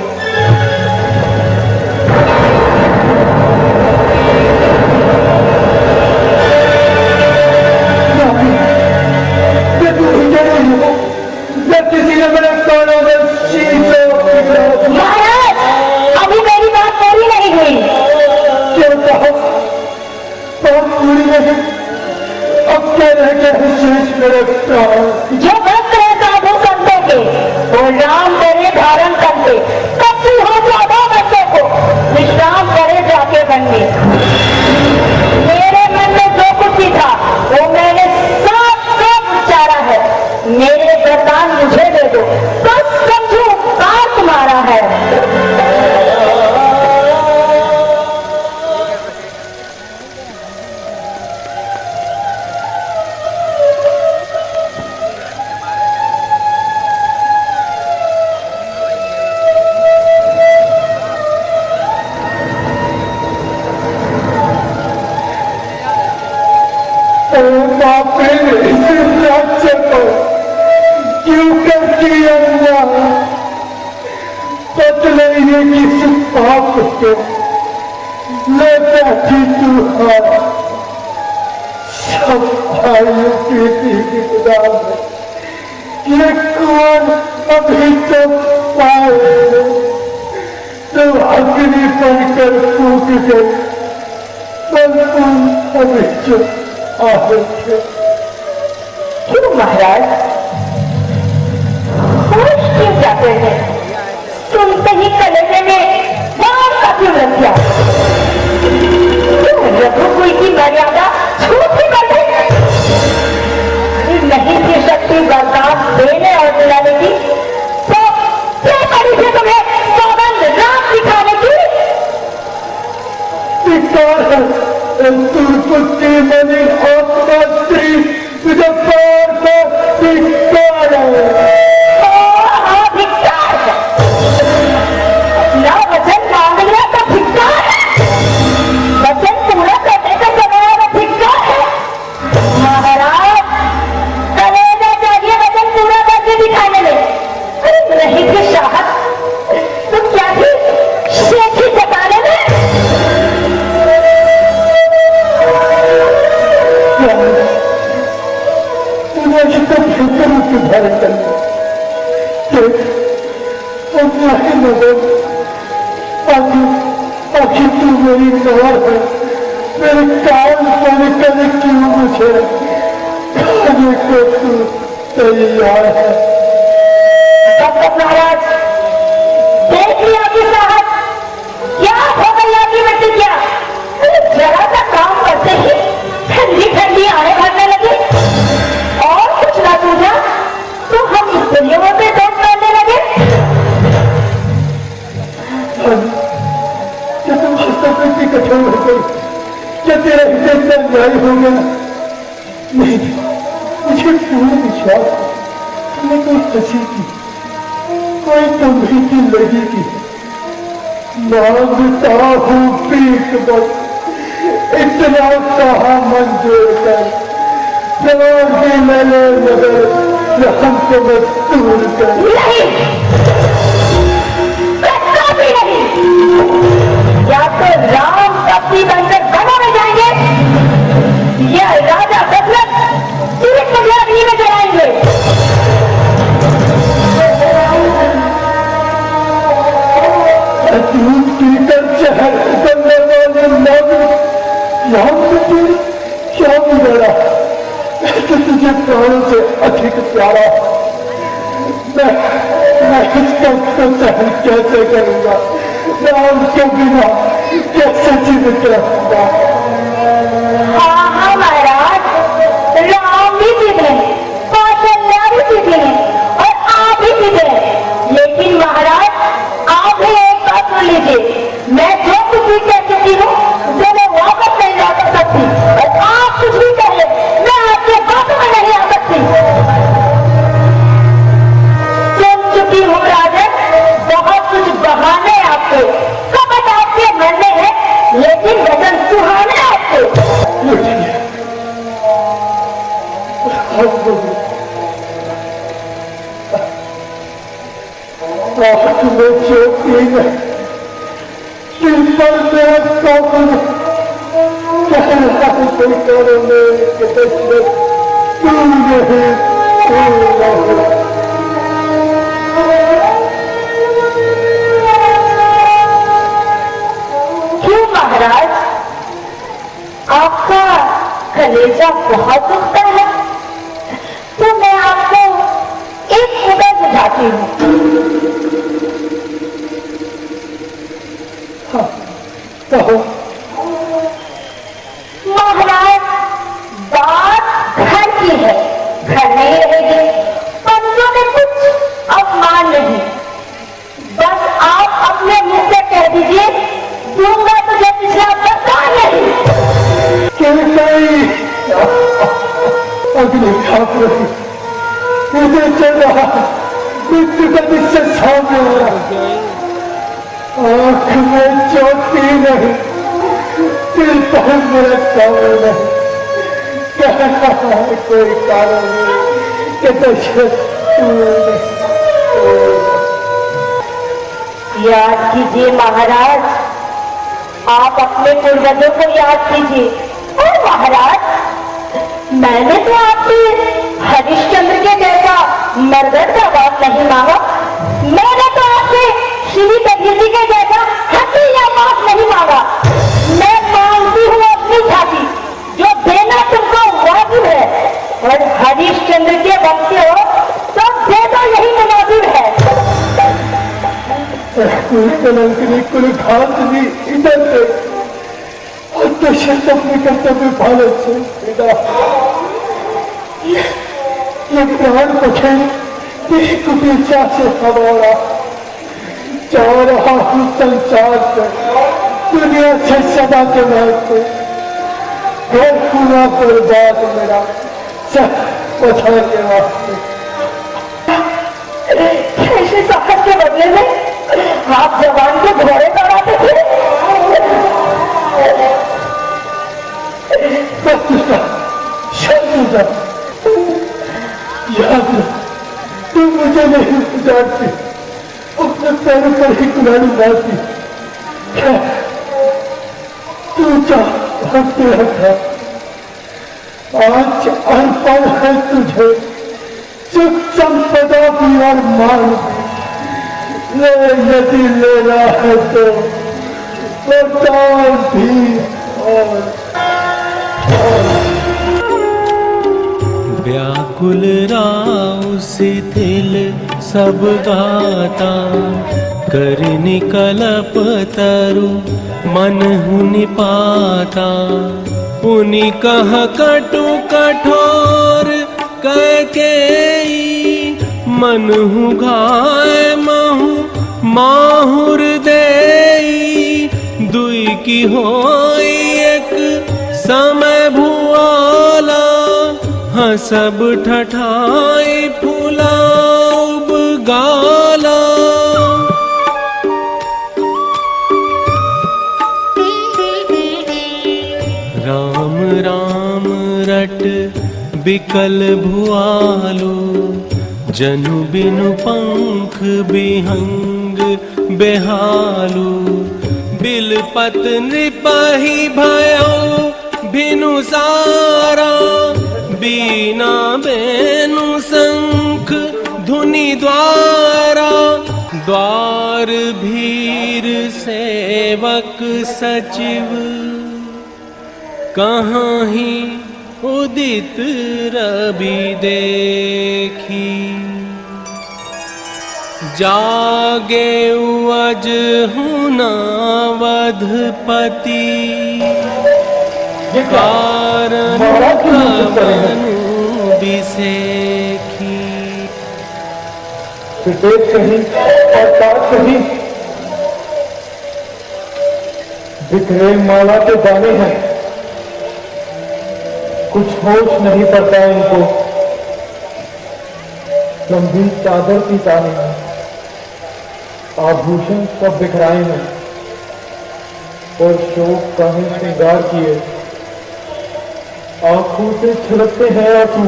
किसी ने मेरे कानों में महाराज, अभी मेरी बात पूरी नहीं हुई। क्यों कहो? बात पूरी नहीं, अब क्या रह गया है शेष मेरे प्राण? जो भक्त है साधु संतों के, वो राम करे धारण करते, कभी हो 14 वर्षों को विश्राम करे जाके वन में। मेरे मन में जो कुछ भी था वो मैंने सब उच्चारा है। मेरे वरदान मुझे दे दो, बस समझो कार तुम्हारा है। इस राज्य को क्यों करती अन्याय? बदले ये किसी पाप के ले बैठी तू हार सब भाइयों की किताब है ये कौन अभी तक पाए तो अग्नि बनकर फूट गए बलपुन अभी जो आए थे। क्यों महाराज होश क्यों जाते हैं? सुनते ही कलेजे में बाढ़ का क्यों लग गया? क्यों रघुकुल की मर्यादा छूट ही कर दी? नहीं थी शक्ति बर्दाश्त देने और दिलाने की तो क्या करी थी तुम्हें सौगंध रात दिखाने की? पुत्री बनी आत्मा स्त्री तुझे पार का धिक्कार है। धिक्कार अपना वचन मांगना तो धिक्कार है, वचन पूरा करने का समय धिक्कार है। महाराज कलेजा चाहिए वचन पूरा करके दिखाने में, नहीं थी चाहत तो क्या थी शेखी जताने में? धारण करने आखिर तू मेरी नौर है मेरे काम पर कर क्यों मुझे खाने को तू तैयार है। महाराज देख लिया आपकी साहब क्या हो गई आपकी प्रतिज्ञा? जरा सा काम करते ही ठंडी ठंडी आने भरने लगी और कुछ ना सूझा तो हम स्त्रियों पे दोष डालने लगे। क्या तुम हस्तप्रति कठोर हो गई? क्या तेरा हृदय इतना न्याय हो गया? नहीं मुझे पूर्ण विश्वास तुमने कोई हंसी की कोई तुम्ही की लगेगी। मांगता हूँ पीठ बस इतना कहा मंजूर कर मैंने मगर हम को मजदूर कर। नहीं कभी नहीं, या तो राम कपी बनकर बना में जाएंगे या राजा दशरथ सूरज को अग्नि में जलाएंगे। दूध पीकर शहर उतरने वाले नाविक राम को क्या बिगड़ा? तो तुझे प्राणों से अधिक प्यारा मैं इस कष्ट को सहन कैसे करूंगा? राम के बिना कैसे जीवित रहूंगा? हाँ हाँ महाराज, राम भी सीधे कौशल्या भी सीधे और आप भी सीधे, लेकिन महाराज आप भी एक बात सुन लीजिए, मैं जो कुछ भी कह चुकी हूँ उसे मैं वापस नहीं ला सकती और आप कुछ भी कह ले मैं आपके बातों में नहीं आ सकती। सुन चुकी हूँ राजन, बहुत कुछ बहाने आपके, कपट आपके मन में है, लेकिन वचन सुहाने आपके। तुम्हें चोटी है दिल पर मेरा कौन कह रहा है कोई करो मेरे के दशरथ तू नहीं क्यों महाराज आपका कलेजा बहुत दुखता है? तो मैं आपको एक मुद्दा सुझाती हूँ। हाँ कहो। महाराज बात घर की है, घर नहीं रहेगी, पंचों में कुछ अपमान नहीं, बस आप अपने मुंह से कह दीजिए दूंगा तुझे पिछला बता नहीं। अग्नि खाप रही मुझे चल रहा मृत्यु का निश्चय सामने आ रहा, आंख में चोटी नहीं दिल पर मेरा काम नहीं, कह रहा है कोई कारण नहीं कि दशरथ याद कीजिए महाराज, आप अपने पूर्वजों को याद कीजिए। और महाराज, मैंने तो आपसे हरिश्चंद्र के जैसा मरगर का बात नहीं मांगा, मैंने तो आपसे श्री कबीर जी के जैसा हंसी या माफ नहीं मांगा। मैं मांगती हूँ अपनी छाती, जो देना तुमको वाजिब है। और हरिश्चंद्र के वंश हो तो दे दो, यही मुनासिब है। कोई कलंकनी कोई घात नहीं इधर से अत्यशक्त अपने कर्तव्य पालन से विदा। ये प्राण पक्षे एक पीछा से हमारा जा रहा हूँ संसार से, दुनिया से सदा के वास्ते। घर पूरा बर्बाद मेरा सब पता के वास्ते। ऐसे साहस के बदले में आप जवान के घोड़े दौड़ाते थे। याद रख, तू मुझे नहीं जानती, अपने पैरों पर ही कुल्हाड़ी मारती। तू चाहते रखा, आज अर्पण है तुझे सुख संपदा भी और मान भी। ले यदि लेना है तो वरदान भी और व्याकुल राव शिथिल सब गाता, कर निकलप तरु मन हुनि पाता। उनि कह कटु कठोर कैकेयी, मन हु घाय महु माहुर देई। दुई की होई एक समय भुआला, हसब ठठाई फुलाउब गाला। राम राम रट बिकल भुआलो, जनु बिनु पंख बिहंग बेहालू। बिलपत नृपहि भयो बिनु सारा, बीना बेनु शंख धुनि द्वारा। द्वार भीर सेवक सचिव, कहाँ ही उदित रवि देखी। जागे अज हुना वधपति, कारण कवनु बिसेखी। विवेक कहीं और तार कहीं, बिखरे माला के दाने हैं, कुछ होश नहीं पड़ता इनको। गंभीर चादर की ताने हैं, आभूषण सब बिखराए हैं, और शोक का ही श्रृंगार किए। आंखों से छिड़कते हैं आंसू,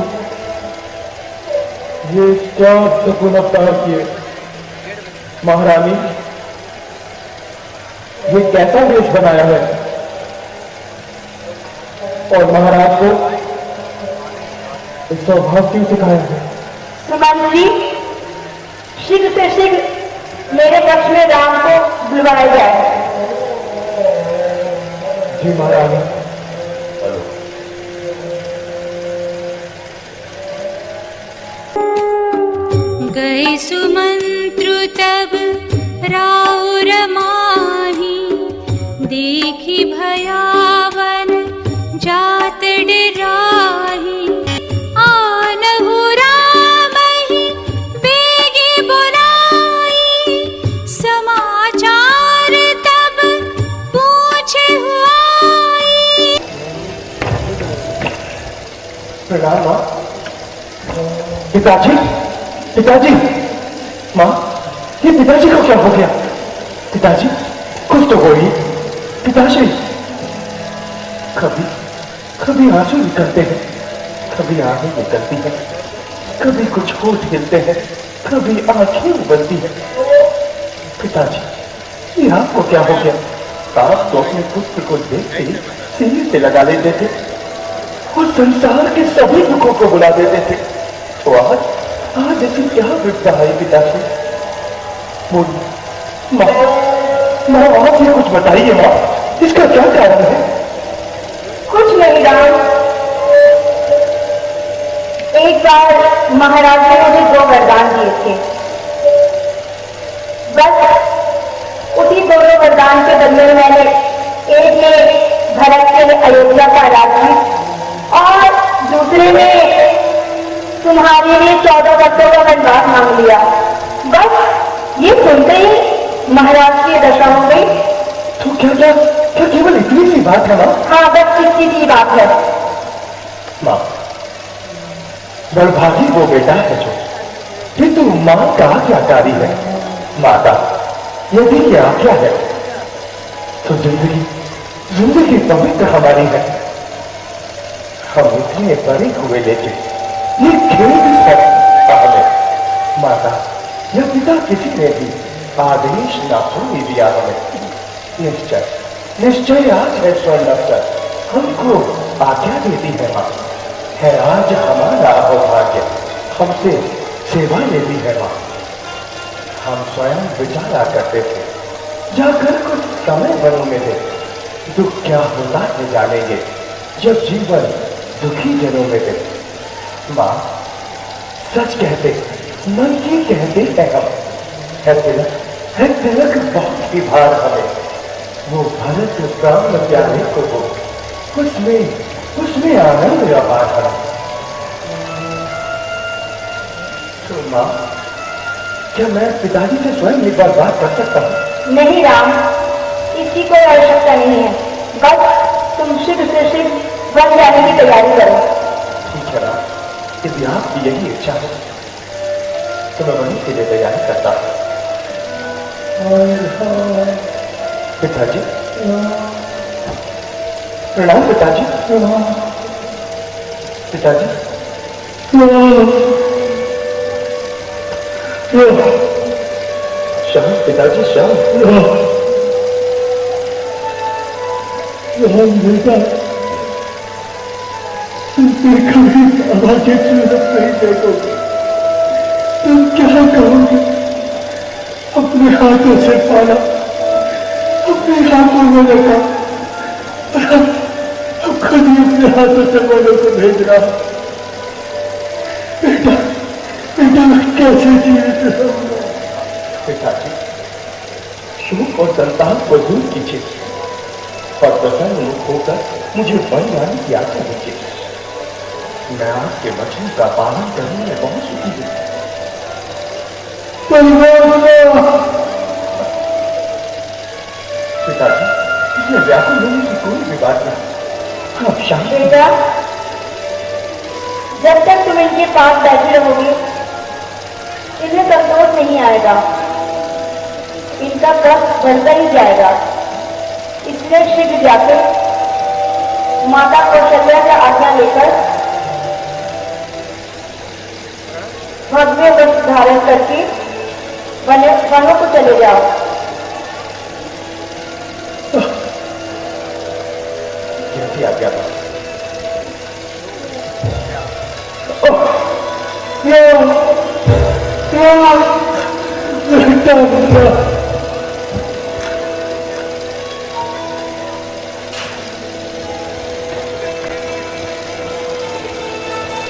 ये क्या सकुन अवतार किए। महारानी, ये कैसा वेश बनाया है, और महाराज को इस स्वभाव क्यों सिखाया है? सुमंत जी, शीघ्र से शीघ्र मेरे पक्ष में राम को बुलवाया जाए। जी महारानी। गए सुमंत्रु तब राउर माही, देखी भयावन जात डराही। आनहु रामहि बेगे बुलाई, समाचार तब पूछे हुआई। प्रणाम माँ। पिताजी, पिताजी। माँ, ये पिताजी को क्या हो गया? पिताजी, कुछ तो बोलिए। पिताजी, कभी कभी आंसू निकलते हैं, कभी आंखें निकलती हैं, कभी कुछ होठ हिलते हैं, कभी आंखें उबलती हैं। पिताजी, ये आपको क्या हो गया? आप तो अपने पुत्र को देखते ही सीने से लगा लेते थे और संसार के सभी दुखों को बुला देते थे। तो आज ऐसी क्या विपदा आई पिताश्री? माँ, आप ये कुछ बताइए माँ, इसका क्या कारण है? कुछ नहीं राम, एक बार महाराज ने मुझे 2 वरदान दिए थे। बस उसी दोनों वरदान के बदले में मैंने एक में भरत के अयोध्या का राज्य और दूसरे में तुम्हारे लिए 14 वर्षों का वनवास मांग लिया। बस ये सुनते ही महाराज की दशा हो गई। तो क्या केवल इतनी सी बात है माँ? हाँ, बस इतनी सी बात है। माँ, बड़भागी वो बेटा है जो, किंतु माँ का आज्ञाकारी है। माता, यदि ये आज्ञा है तो जिंदगी पवित्र हमारी है। हम इतने बड़े हुए लेके ये खेल हमें माता या पिता किसी ने भी आदेश ना होने दिया हमें। निश्चय आज है स्वर्ण अवसर, हमको आज्ञा देती है माँ। है आज हमारा अहोभाग्य, हमसे सेवा लेती है माँ। हम स्वयं विचारा करते थे, जाकर कुछ समय वनों में थे, दुख क्या होता है जानेंगे जब जीवन दुखी जनों में थे। माँ, सच कहते, मन की कहते हैं हम। है तिलक बहुत ही भार हमें, वो भरत प्राण प्यारे को हो, उसमें आनंद रहा है। तो माँ, क्या मैं पिताजी से स्वयं एक बार बात कर सकता हूँ? नहीं राम, इसकी कोई आवश्यकता नहीं है। बस तुम शीघ्र से शीघ्र वन जाने की तैयारी करो। ठीक है राम, यदि आपकी यही इच्छा है तो मैं वहीं के लिए तैयारी करता हूँ। पिताजी प्रणाम। पिताजी पिताजी शाम, पिताजी शाम। बेटा, तुम कभी आवाजें सूरत नहीं देखोगे, तुम क्या कहोगे? अपने हाथों से पाला, अपने हाथों में रखा, अब खुद ही अपने हाथों से मनों को भेज रहा। बेटा, मैं कैसे जीवित रहूंगा? पिताजी, शोक और संताप को दूर कीजिए और प्रसन्न मुख होकर मुझे वन जाने की आज्ञा दीजिए। मैं आपके वचन का पालन करने में बहुत सुखी हूँ। पिताजी, इसमें व्याकुल होने की कोई भी बात नहीं। आप शांत बेटा, जब तक तुम इनके पास बैठी रहोगे इन्हें संतोष नहीं आएगा, इनका कष्ट बढ़ता ही जाएगा। इसलिए शीघ्र जाकर माता कौशल्या का आज्ञा लेकर भव्य वस्त्र धारण करके वनों को चले जाओ। जैसी आज्ञा था।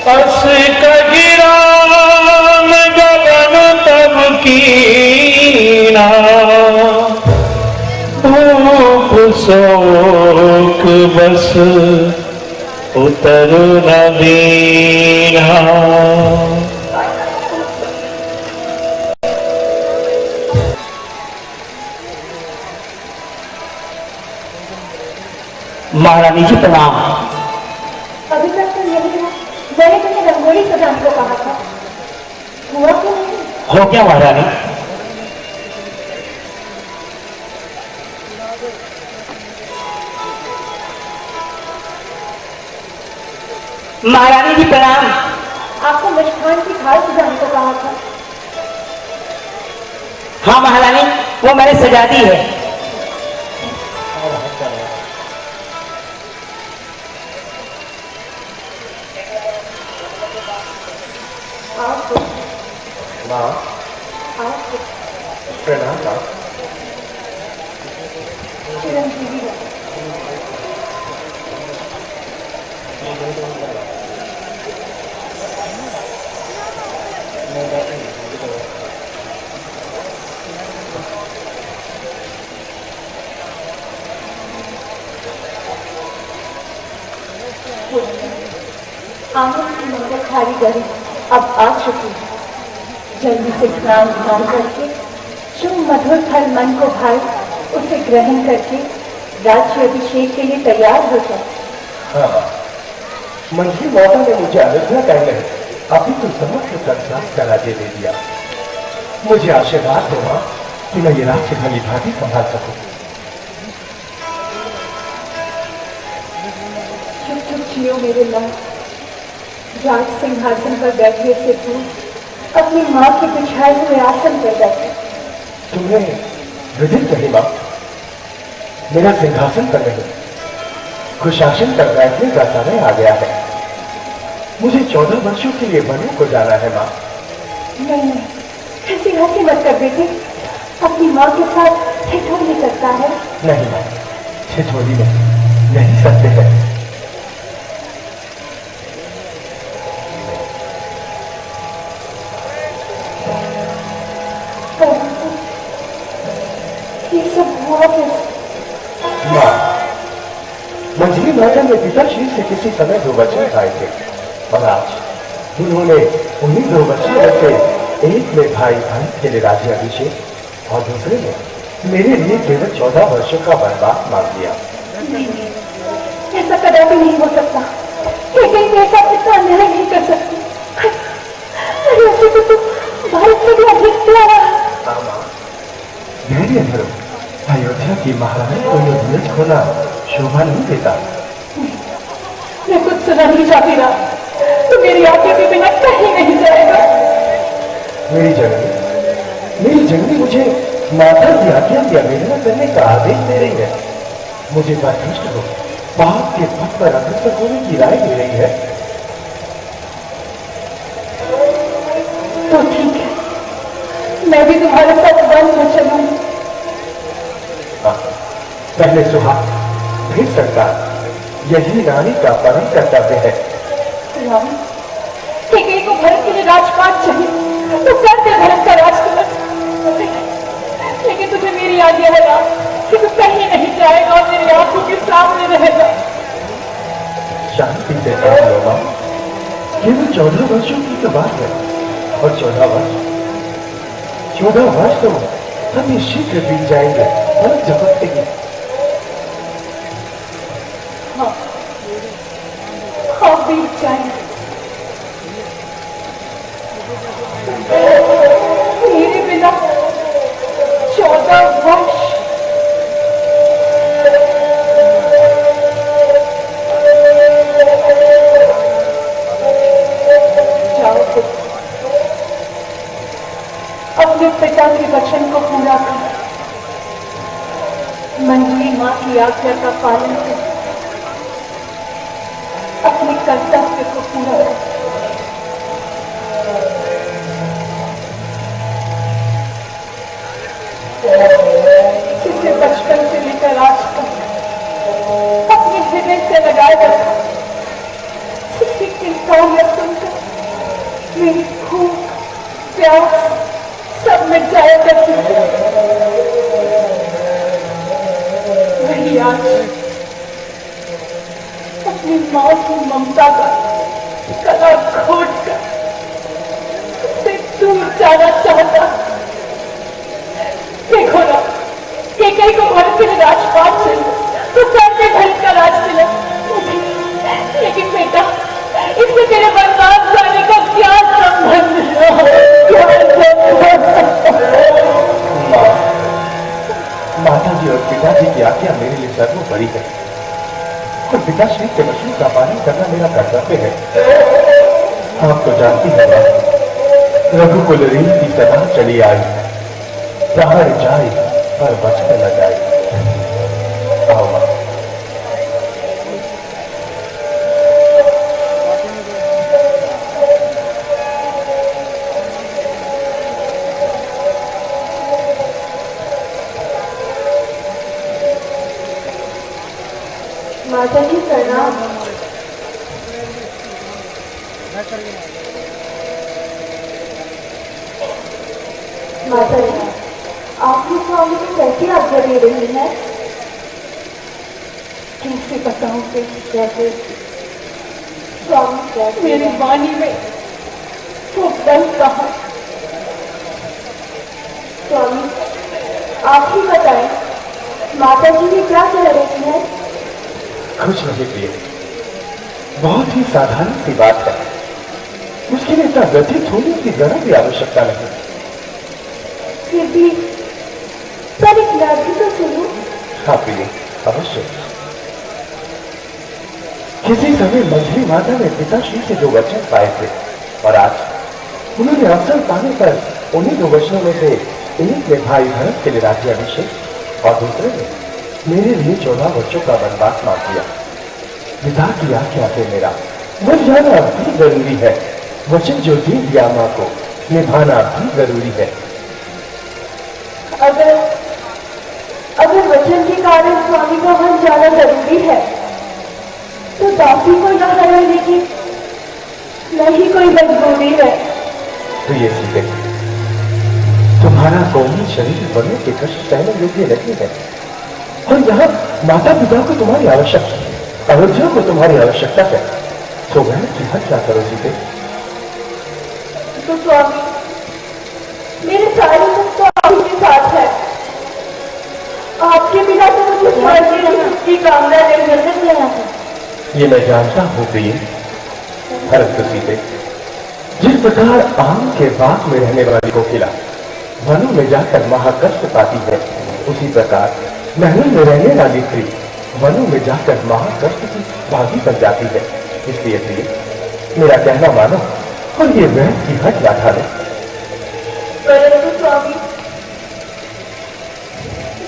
अस कगिराम गगन तब कीना, भूप शोक बस उतर न दीना। महारानी जी प्रणाम। अभी तक तो नहीं हुआ। मैंने तुम्हें रंगोली सजाने को कहा था, हुआ क्यों नहीं? हो क्या महारानी? महारानी जी प्रणाम। आपको मिष्ठान की थाल सजाने को कहा था। हाँ महारानी, वो मैंने सजा दी है। आपको माँ आपको प्रणाम माँ। चिरंजीवी रहो। आंगन की मंगलधारी घड़ी अब आ चुकी है। जल्दी से स्नान ध्यान करके जो मधुर फल मन को भाए उसे ग्रहण करके राज्य अभिषेक के लिए तैयार हो जाए। हाँ, मंझली माता ने मुझे अयोध्या पहले अभी तो समस्त संसार का राज्य दे दिया। मुझे आशीर्वाद दो माँ कि मैं ये राज्य भली भांति संभाल सकूं। चुप चुप जियो मेरे लाल। राज सिंहासन पर बैठने से तू अपनी माँ के बिछाए हुए आसन पर बैठे। तुमने विदित नहीं माँ, मेरा सिंहासन पर नहीं कुशासन पर बैठने का समय आ गया है। मुझे 14 वर्षों के लिए वनों को जाना है माँ। नहीं, ऐसी हंसी मत कर बेटे। अपनी माँ के साथ ठिठोली करता है। नहीं माँ, ठिठोली नहीं सकते हैं। ये सब हुआ कैसे? माँ, मंझली माता ने पिताश्री से किसी समय 2 वचन खाए थे और आज उन्होंने उन्हीं 2 वचनों में से एक में भाई के लिए राज्य अभिषेक और दूसरे में मेरे लिए केवल 14 वर्षों का वनवास मांग लिया। नहीं, ऐसा कदापि नहीं हो सकता। कहीं ऐसा इतना अन्याय नहीं कर सकती। अरे ऐसे तो तू भारत से भी अधिक प्यारा। हाँ माँ, धैर्य धरो। अयोध्या की महारानी को ये धीरज खोना शोभा नहीं देता। मैं कुछ सुना नहीं चाहती रहा। तो मेरी आज्ञा के बिना कहीं नहीं जाएगा। मेरी जननी मुझे माता की आज्ञा की अवहेलना करने का आदेश दे रही है। मुझे बर्दाश्त हो पाप के पथ पर अग्रसर होने की राय दे रही है। तो ठीक है, मैं भी तुम्हारे साथ वन में चलूंगी। पहले सुहाग फिर सरकार, यही नारी का परम कर्तव्य है। रानी को भरत के लिए राजपाट चाहिए तो कर दे भरत का राजतिलक। लेकिन तुझे मेरी आज्ञा है ना कि तू कहीं नहीं जाएगा और मेरी आंखों के सामने रहेगा। शांति से काम लो मां, केवल 14 वर्षों की तो बात है और 14 वर्ष तो अति शीघ्र बीत जाएंगे और झपकते ही। हाँ बीत जाएंगे। मेरे बिना 14 वर्ष। जाओ अपने पिता के वचन को पूरा कर। मंजली माँ की आज्ञा का पालन कर। अपने कर्तव्य को पूरा कर। जिसे बचपन से लेकर आज तक अपने हृदय से लगाए रखा, जिसकी किंतौलियां सुनकर मेरी भूख प्यास सब मिट जाया करती थी, वही आज अपनी माँ की ममता का गला घोट कर उससे दूर जाना चाहता। देखो ना, कई को भरत के लिए राजपाट चाहिए तो करते भरत का राजतिलक। लेकिन बेटा, इससे तेरे बर्बाद जाने का क्या संबंध? माता जी और पिताजी की आज्ञा मेरे लिए सर्वोपरि है और पिताश्री के वचन का पालन करना मेरा कर्तव्य है। आप तो जानती हैं मां, रघुकुल रीति सदा चली आई, जहां जाए पर बचपन न जाए। आओ मां। जी प्रणाम। माता जी, आपकी स्वामी को कैसी आज्ञा दे रही है? कैसे बताऊं कि कैसे स्वामी कैसे मेरी वाणी में वो बल कहा। स्वामी आप ही बताएं, माता जी ने क्या कह रही है? कुछ नहीं प्रिय, बहुत ही साधारण सी बात है। उसके लिए इतना व्यथित होने की जरा भी आवश्यकता नहीं। फिर भी पर एक बात भी तो सुनो। हाँ प्रिय, अवश्य। किसी समय मंझली माता ने पिताश्री से जो वचन पाए थे और आज उन्होंने अवसर पाने पर उन्हीं दो वचनों में से एक में भाई भरत के लिए राज्याभिषेक और दूसरे में मेरे लिए 14 वर्षों का वनवास मांग दिया। पिता की आज्ञा से मेरा वन जाना भी जरूरी है। वचन जो दे दिया मां को निभाना भी जरूरी है। अगर वचन के कारण स्वामी का वन जाना जरूरी है तो दासी को यहाँ रहने की नहीं कोई मजबूरी है। तो ये सीधे तुम्हारा कोमल शरीर बनने के कष्ट सहने योग्य नहीं है और यहाँ माता पिता को तुम्हारी आवश्यकता, अयोध्या को तुम्हारी आवश्यकता है। तो वह की हट क्या करो सीधे। तो स्वामी मेरे सारे सुख तो आप के साथ है। आपके बिना तो मुझे स्वर्ग की कामना नहीं। ये मैं जानता हूँ प्रिय, परंतु सीधे जिस प्रकार आम के बाग में रहने वाली कोकिला वनों में जाकर महाकष्ट पाती है, उसी प्रकार महलों में रहने वाली स्त्री वनों में जाकर महाकष्ट की भागी बन जाती है। इसलिए प्रिय मेरा कहना मानो और ये वह की हट लाठा है। परंतु स्वामी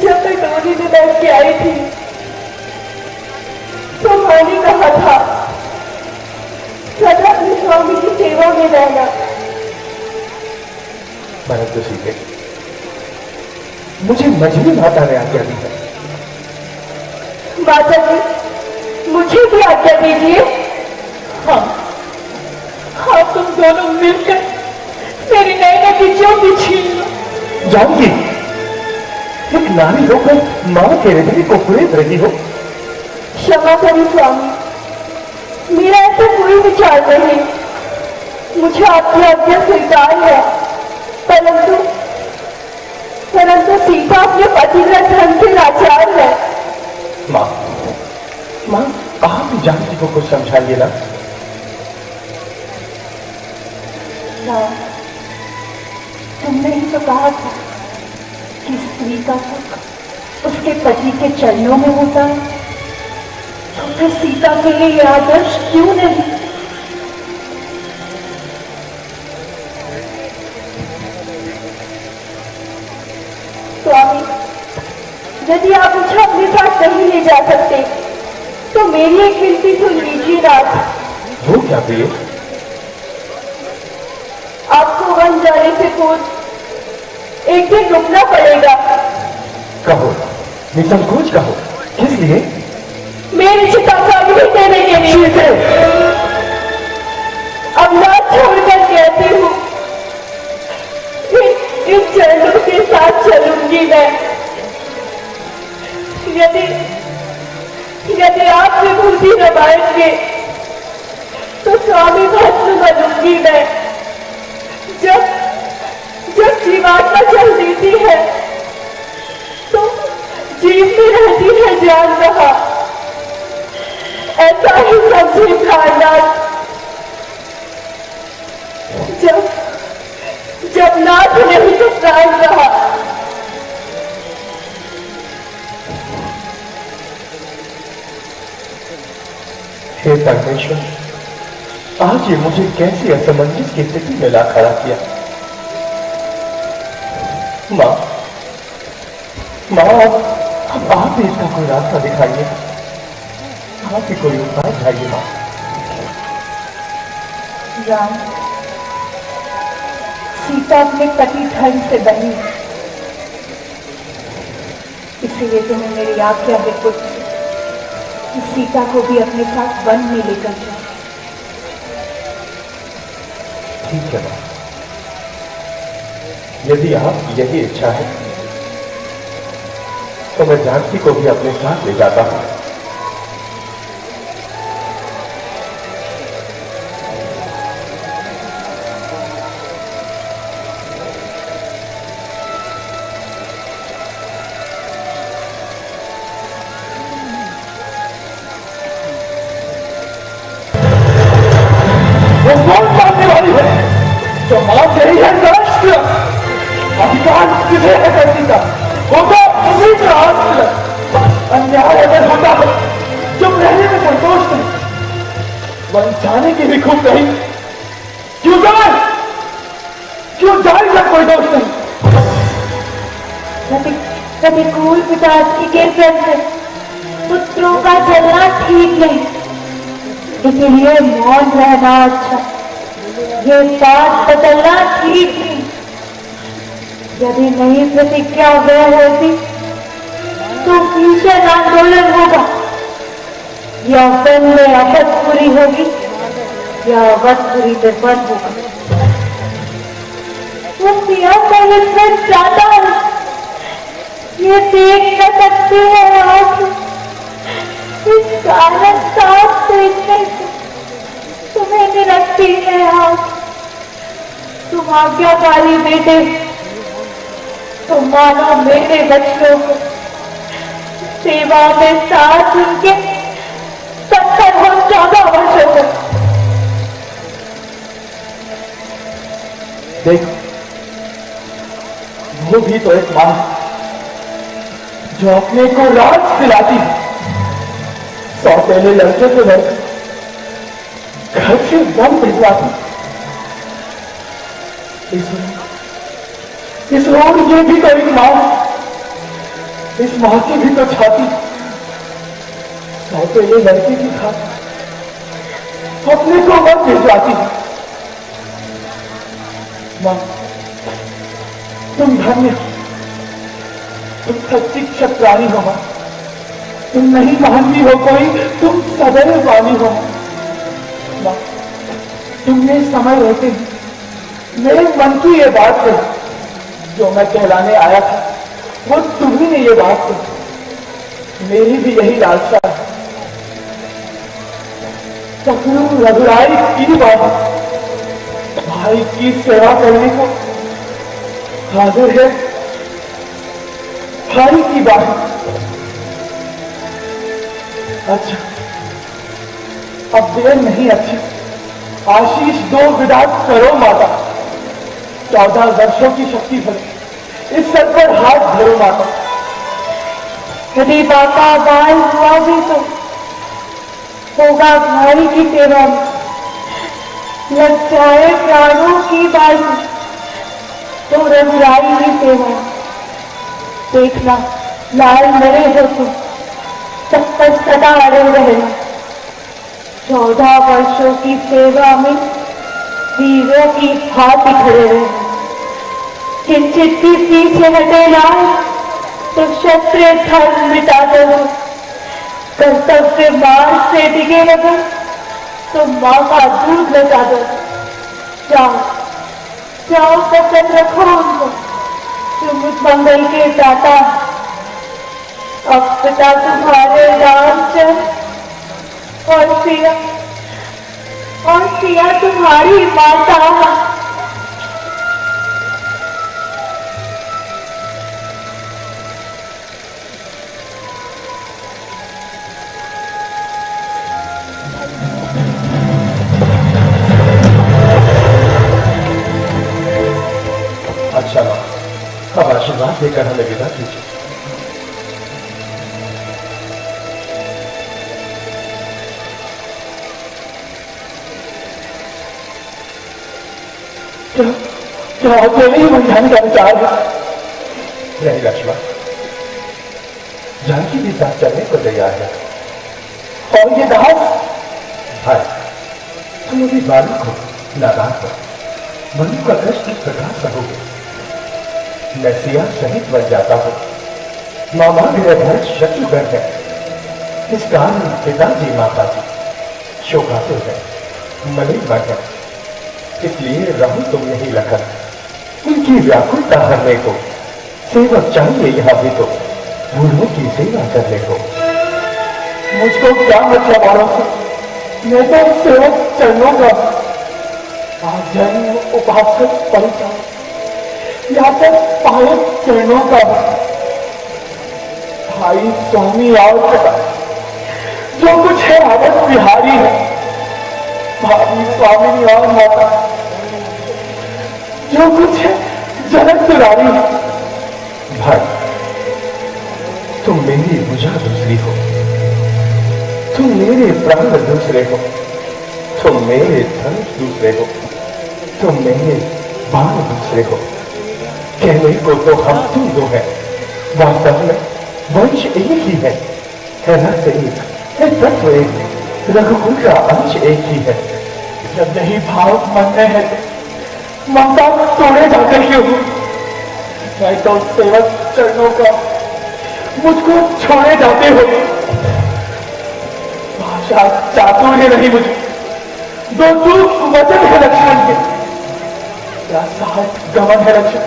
जब मैं डोली में बैठ के आई थी तो मां ने कहा था सदा अपने स्वामी की सेवा में रहना। परंतु सीधे मुझे मझली माता ने आज्ञा दी है। माता जी मुझे भी आज्ञा दीजिए। हाँ तुम दोनों मिलकर मेरी नैना की ज्योति छीन लो। जाऊंगी, एक नारी होकर मां के हृदय को कुरेद रही हो। क्षमा करें स्वामी, मेरा ऐसा कोई विचार नहीं। मुझे आपकी आज्ञा स्वीकार है, परंतु सीता अपने पतिव्रत धर्म से लाचार है। मां आप जानकी को कुछ समझाइए ना। तुमने ही तो कहा था कि स्त्री का सुख उसके पति के चरणों में होता है, तो फिर सीता के लिए यह आदर्श क्यों नहीं? स्वामी यदि आप मुझे अपने साथ नहीं ले जा सकते तो मेरी एक विनती सुन लीजिए नाथ। वो क्या प्रिय? आपको वन जाने से पूर्व एक दिन रुकना पड़ेगा। कहो, निसंकोच कहो, किस लिए? मेरी चिता का अग्नि देने के लिए। अब ना छोड़कर कहती हूँ, इन चरणों के साथ चलूंगी मैं। यदि आप विभूति रमाएंगे तो स्वामी भस्म बनूंगी मैं। जब जीवात्मा चल देती है तो जीव में रहती है जान रहा। ऐसा ही समझे प्राणनाथ। जब नाथ नहीं तो प्राण रहा। हे परमेश्वर, आज ये मुझे कैसी असमंजस की स्थिति में ला खड़ा किया। मां अब आप भी इसका कोई रास्ता दिखाइए। आप ही कोई उपाय ढाइए मां। राम, सीता अपने पति धर्म से बनी, इसीलिए तुम्हें मेरी आज्ञा है पुत्र। कि सीता को भी अपने साथ वन में लेकर जाए। ठीक है मां, यदि आप यही इच्छा है तो मैं जानकी को भी अपने साथ ले जाता हूं। वो कौन मानने वाली है जो मां से ही है राष्ट्र? अधिकार किसे है करने का? वो तो उसी का राष्ट्र। अन्याय अगर होता है चुप रहने में संतोष नहीं, वन जाने की भी खूब नहीं। क्यों जाए जब कोई दोष नहीं? प्रतिकूल पिताजी के प्रति पुत्रों का चलना ठीक नहीं, इसलिए मौन रहना अच्छा। ये बात बदलना ठीक नहीं। यदि नई प्रतिज्ञा वह होती तो भीषण आंदोलन होगा, या वन में अवधपुरी होगी या अवधपुरी में वन होगा। वो पिया पर चाहता है, ये देख न सकते हैं आप। इस कारण साफ देखने से तुम्हें निरखती है आप। तुम आज्ञाकारी बेटे, तुम मानो मेरे बच्चों को सेवा में साथ उनके 70 और 14 वर्षों तक। देखो, वो भी तो एक मां जो अपने को राज दिलाती है। सौतेले लड़के को लड़के घर से दम भिजवाती। इस रोड ये भी तो एक मां, इस मां की भी तो छाती सौतेले लड़के की खाती अपने को मत भिजवाती। मां, तुम धन्य, तुम सच्ची क्षत्राणी हो मां। तुम नहीं मानती हो कोई, तुम सदैव वाणी हो मां। तुमने समय रहते मेरे मन की ये बात कही जो मैं कहलाने आया था, वो तुम्ही ने ये बात कही। मेरी भी यही लालसा है। चक्रू रघुराई की बात भाई की सेवा करने को हाजिर है। भाई की बात। अच्छा, अब देर नहीं अच्छी। आशीष दो, विदा करो माता। 14 वर्षों की शक्ति भरी इस सर पर हाथ धरो माता। यदि बाका बाल हुआ भी तो होगा भाई की सेवा में। लग जाए प्राणों की बाजी तो रघुराई की सेवा। देखना लाल मरे हो तुम, सब पर सदा अड़े रहना। 14 वर्षों की सेवा में वीरों की भांति खड़े रहना। किंचित भी पीछे हटे लाल तो क्षत्रिय धर्म मिटा दो। कर्तव्य मार्ग से डिगे लगे तो मां का दूध लगा दो। जाओ जाओ, पसंद रखो उनको, तुम उस मंगल के दाता। अब पिता तुम्हारे रामचंद्र और सिया तुम्हारी माता। अच्छा, अब आशीर्वाद देकर हमें विदा कीजिए। क्या अकेले ही मंझाने का विचार है? नहीं लक्ष्मण, जानकी भी साथ चलने को तैयार है। और ये दास भाई, तुम अभी बालक हो, नादान हो। मनु का कष्ट इस प्रकार सहोगे। मैं सिया सहित बन जाता हूं। मामा मेरे भरत शत्रुघ्न है। इस कारण पिताजी माताजी शोकातुर है, मलिन है। इसलिए रहूं तुम नहीं लखन, उनकी व्याकुलता हरने को सेवक चाहिए यहाँ भी तो बूढ़ों की सेवा करने को। मुझको क्या मतलब औरों से, मैं तो सेवक चरणों का जन्म उपासक परिचय या तो पायक चरणों का भाई स्वामी और जो कुछ है आदत बिहारी है, भाभी स्वामी और माता जो कुछ है जनक दुलारी है। भाई तुम मेरी भुजा दूसरी हो, तुम मेरे प्राण दूसरे हो, तुम मेरे धनुष दूसरे हो, तुम मेरे बाण दूसरे हो। कहने को तो हम तुम दो हैं, वास्तव में वंश एक ही है रक्त एक है, तत्व एक, रघुकुल का अंश एक ही है। जब यही भाव मन में है ममता तोड़े जाकर क्यों? मैं तो सेवक चरणों का मुझको छोड़े जाते हो। भाषा चातुर्य नहीं मुझे, दो टूक वचन है लक्ष्मण के, या साहस गमन है लक्ष्मण,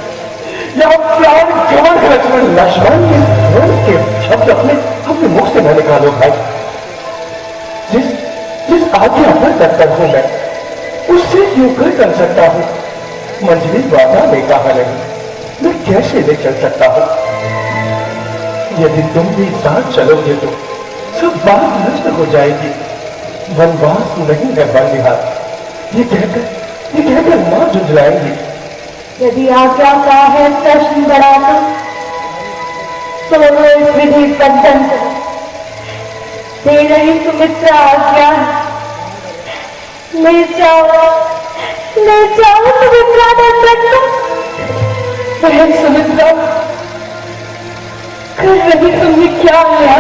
या प्राण गमन है लक्ष्मण। लक्ष्मण के शब्द अपने अपने मुख से न निकालो भाई। जिस आज्ञा पर तत्पर हूं मैं, उससे क्यों कर सकता हूं। मंजरी बाबा ने कहा नहीं, मैं कैसे ले चल सकता हूं। यदि तुम भी साथ चलोगे तो सब बात नष्ट हो जाएगी। वनवास नहीं है वन विहार, ये कहकर मां झुंझलाएंगी। यदि आज्ञा का है प्रश्न बड़ा तो इस विधि बंधन को दे रही सुमित्रा आज्ञा। ले जाओ सुमित्रा दंडन। बहन सुमित्रा, कर रही तुमने क्या लिया?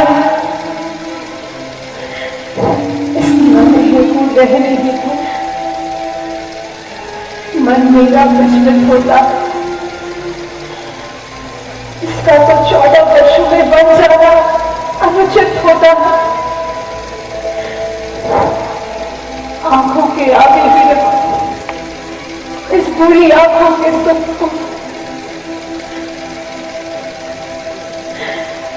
इस मन हेतु रहने हेतु मन मेरा विचलित होता। इसका तो 14 वर्षों में बन जाना अनुचित होता। आंखों के आगे ही रखो इस बुरी आंखों के सुख को।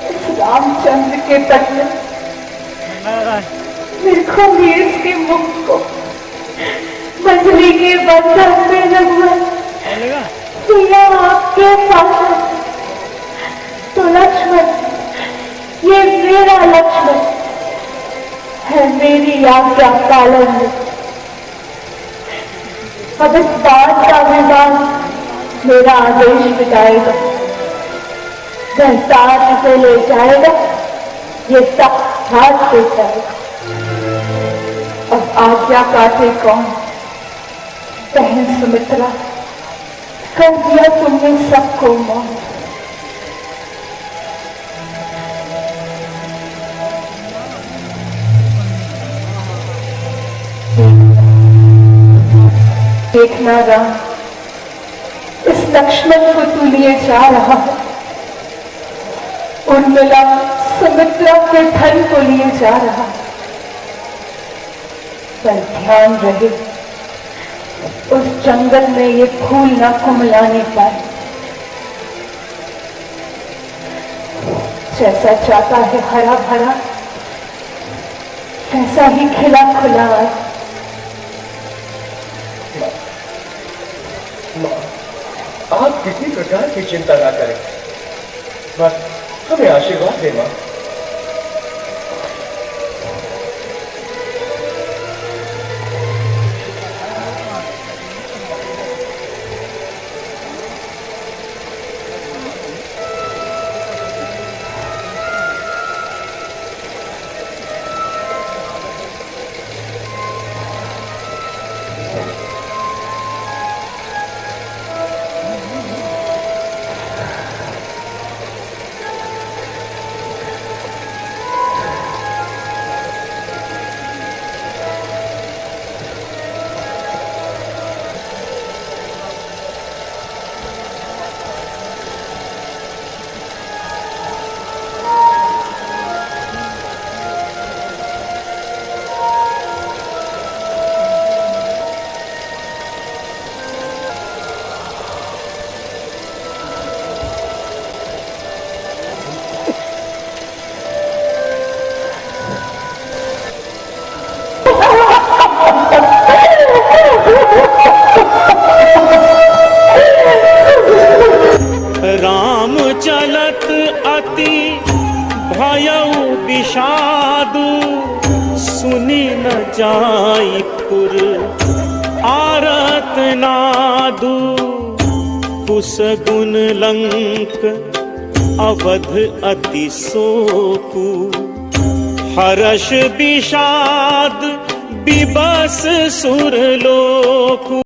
इस रामचंद्र के तट में देखूंगी इसके मुख को, मंजली के बंधन में रघुवर दिया आपके पास। तो लक्ष्मण, ये मेरा लक्ष्मण है, मेरी आज्ञा पालन में। अब इस बात का विवाद मेरा आदेश मिटाएगा, वह साथ से ले जाएगा, ये सब हाथ से जाएगा। अब आज्ञा काटे कौन? बहन सुमित्रा, कर दिया तुमने सबको मौत। देखना राम, इस लक्ष्मण को तू लिए जा रहा है, उर्मिला सुमित्रा के धन को लिए जा रहा है। पर ध्यान रहे, उस जंगल में ये फूल ना कुमलाने पाए। जैसा चाहता है हरा भरा, वैसा ही खिला खुला है। आप किसी प्रकार की चिंता ना करें, बस हमें आशीर्वाद दे मां। जाईपुर आरत नादु कुसगुन लंक अवध अति सोकु हर्ष विषाद बिबस सुरलोकु।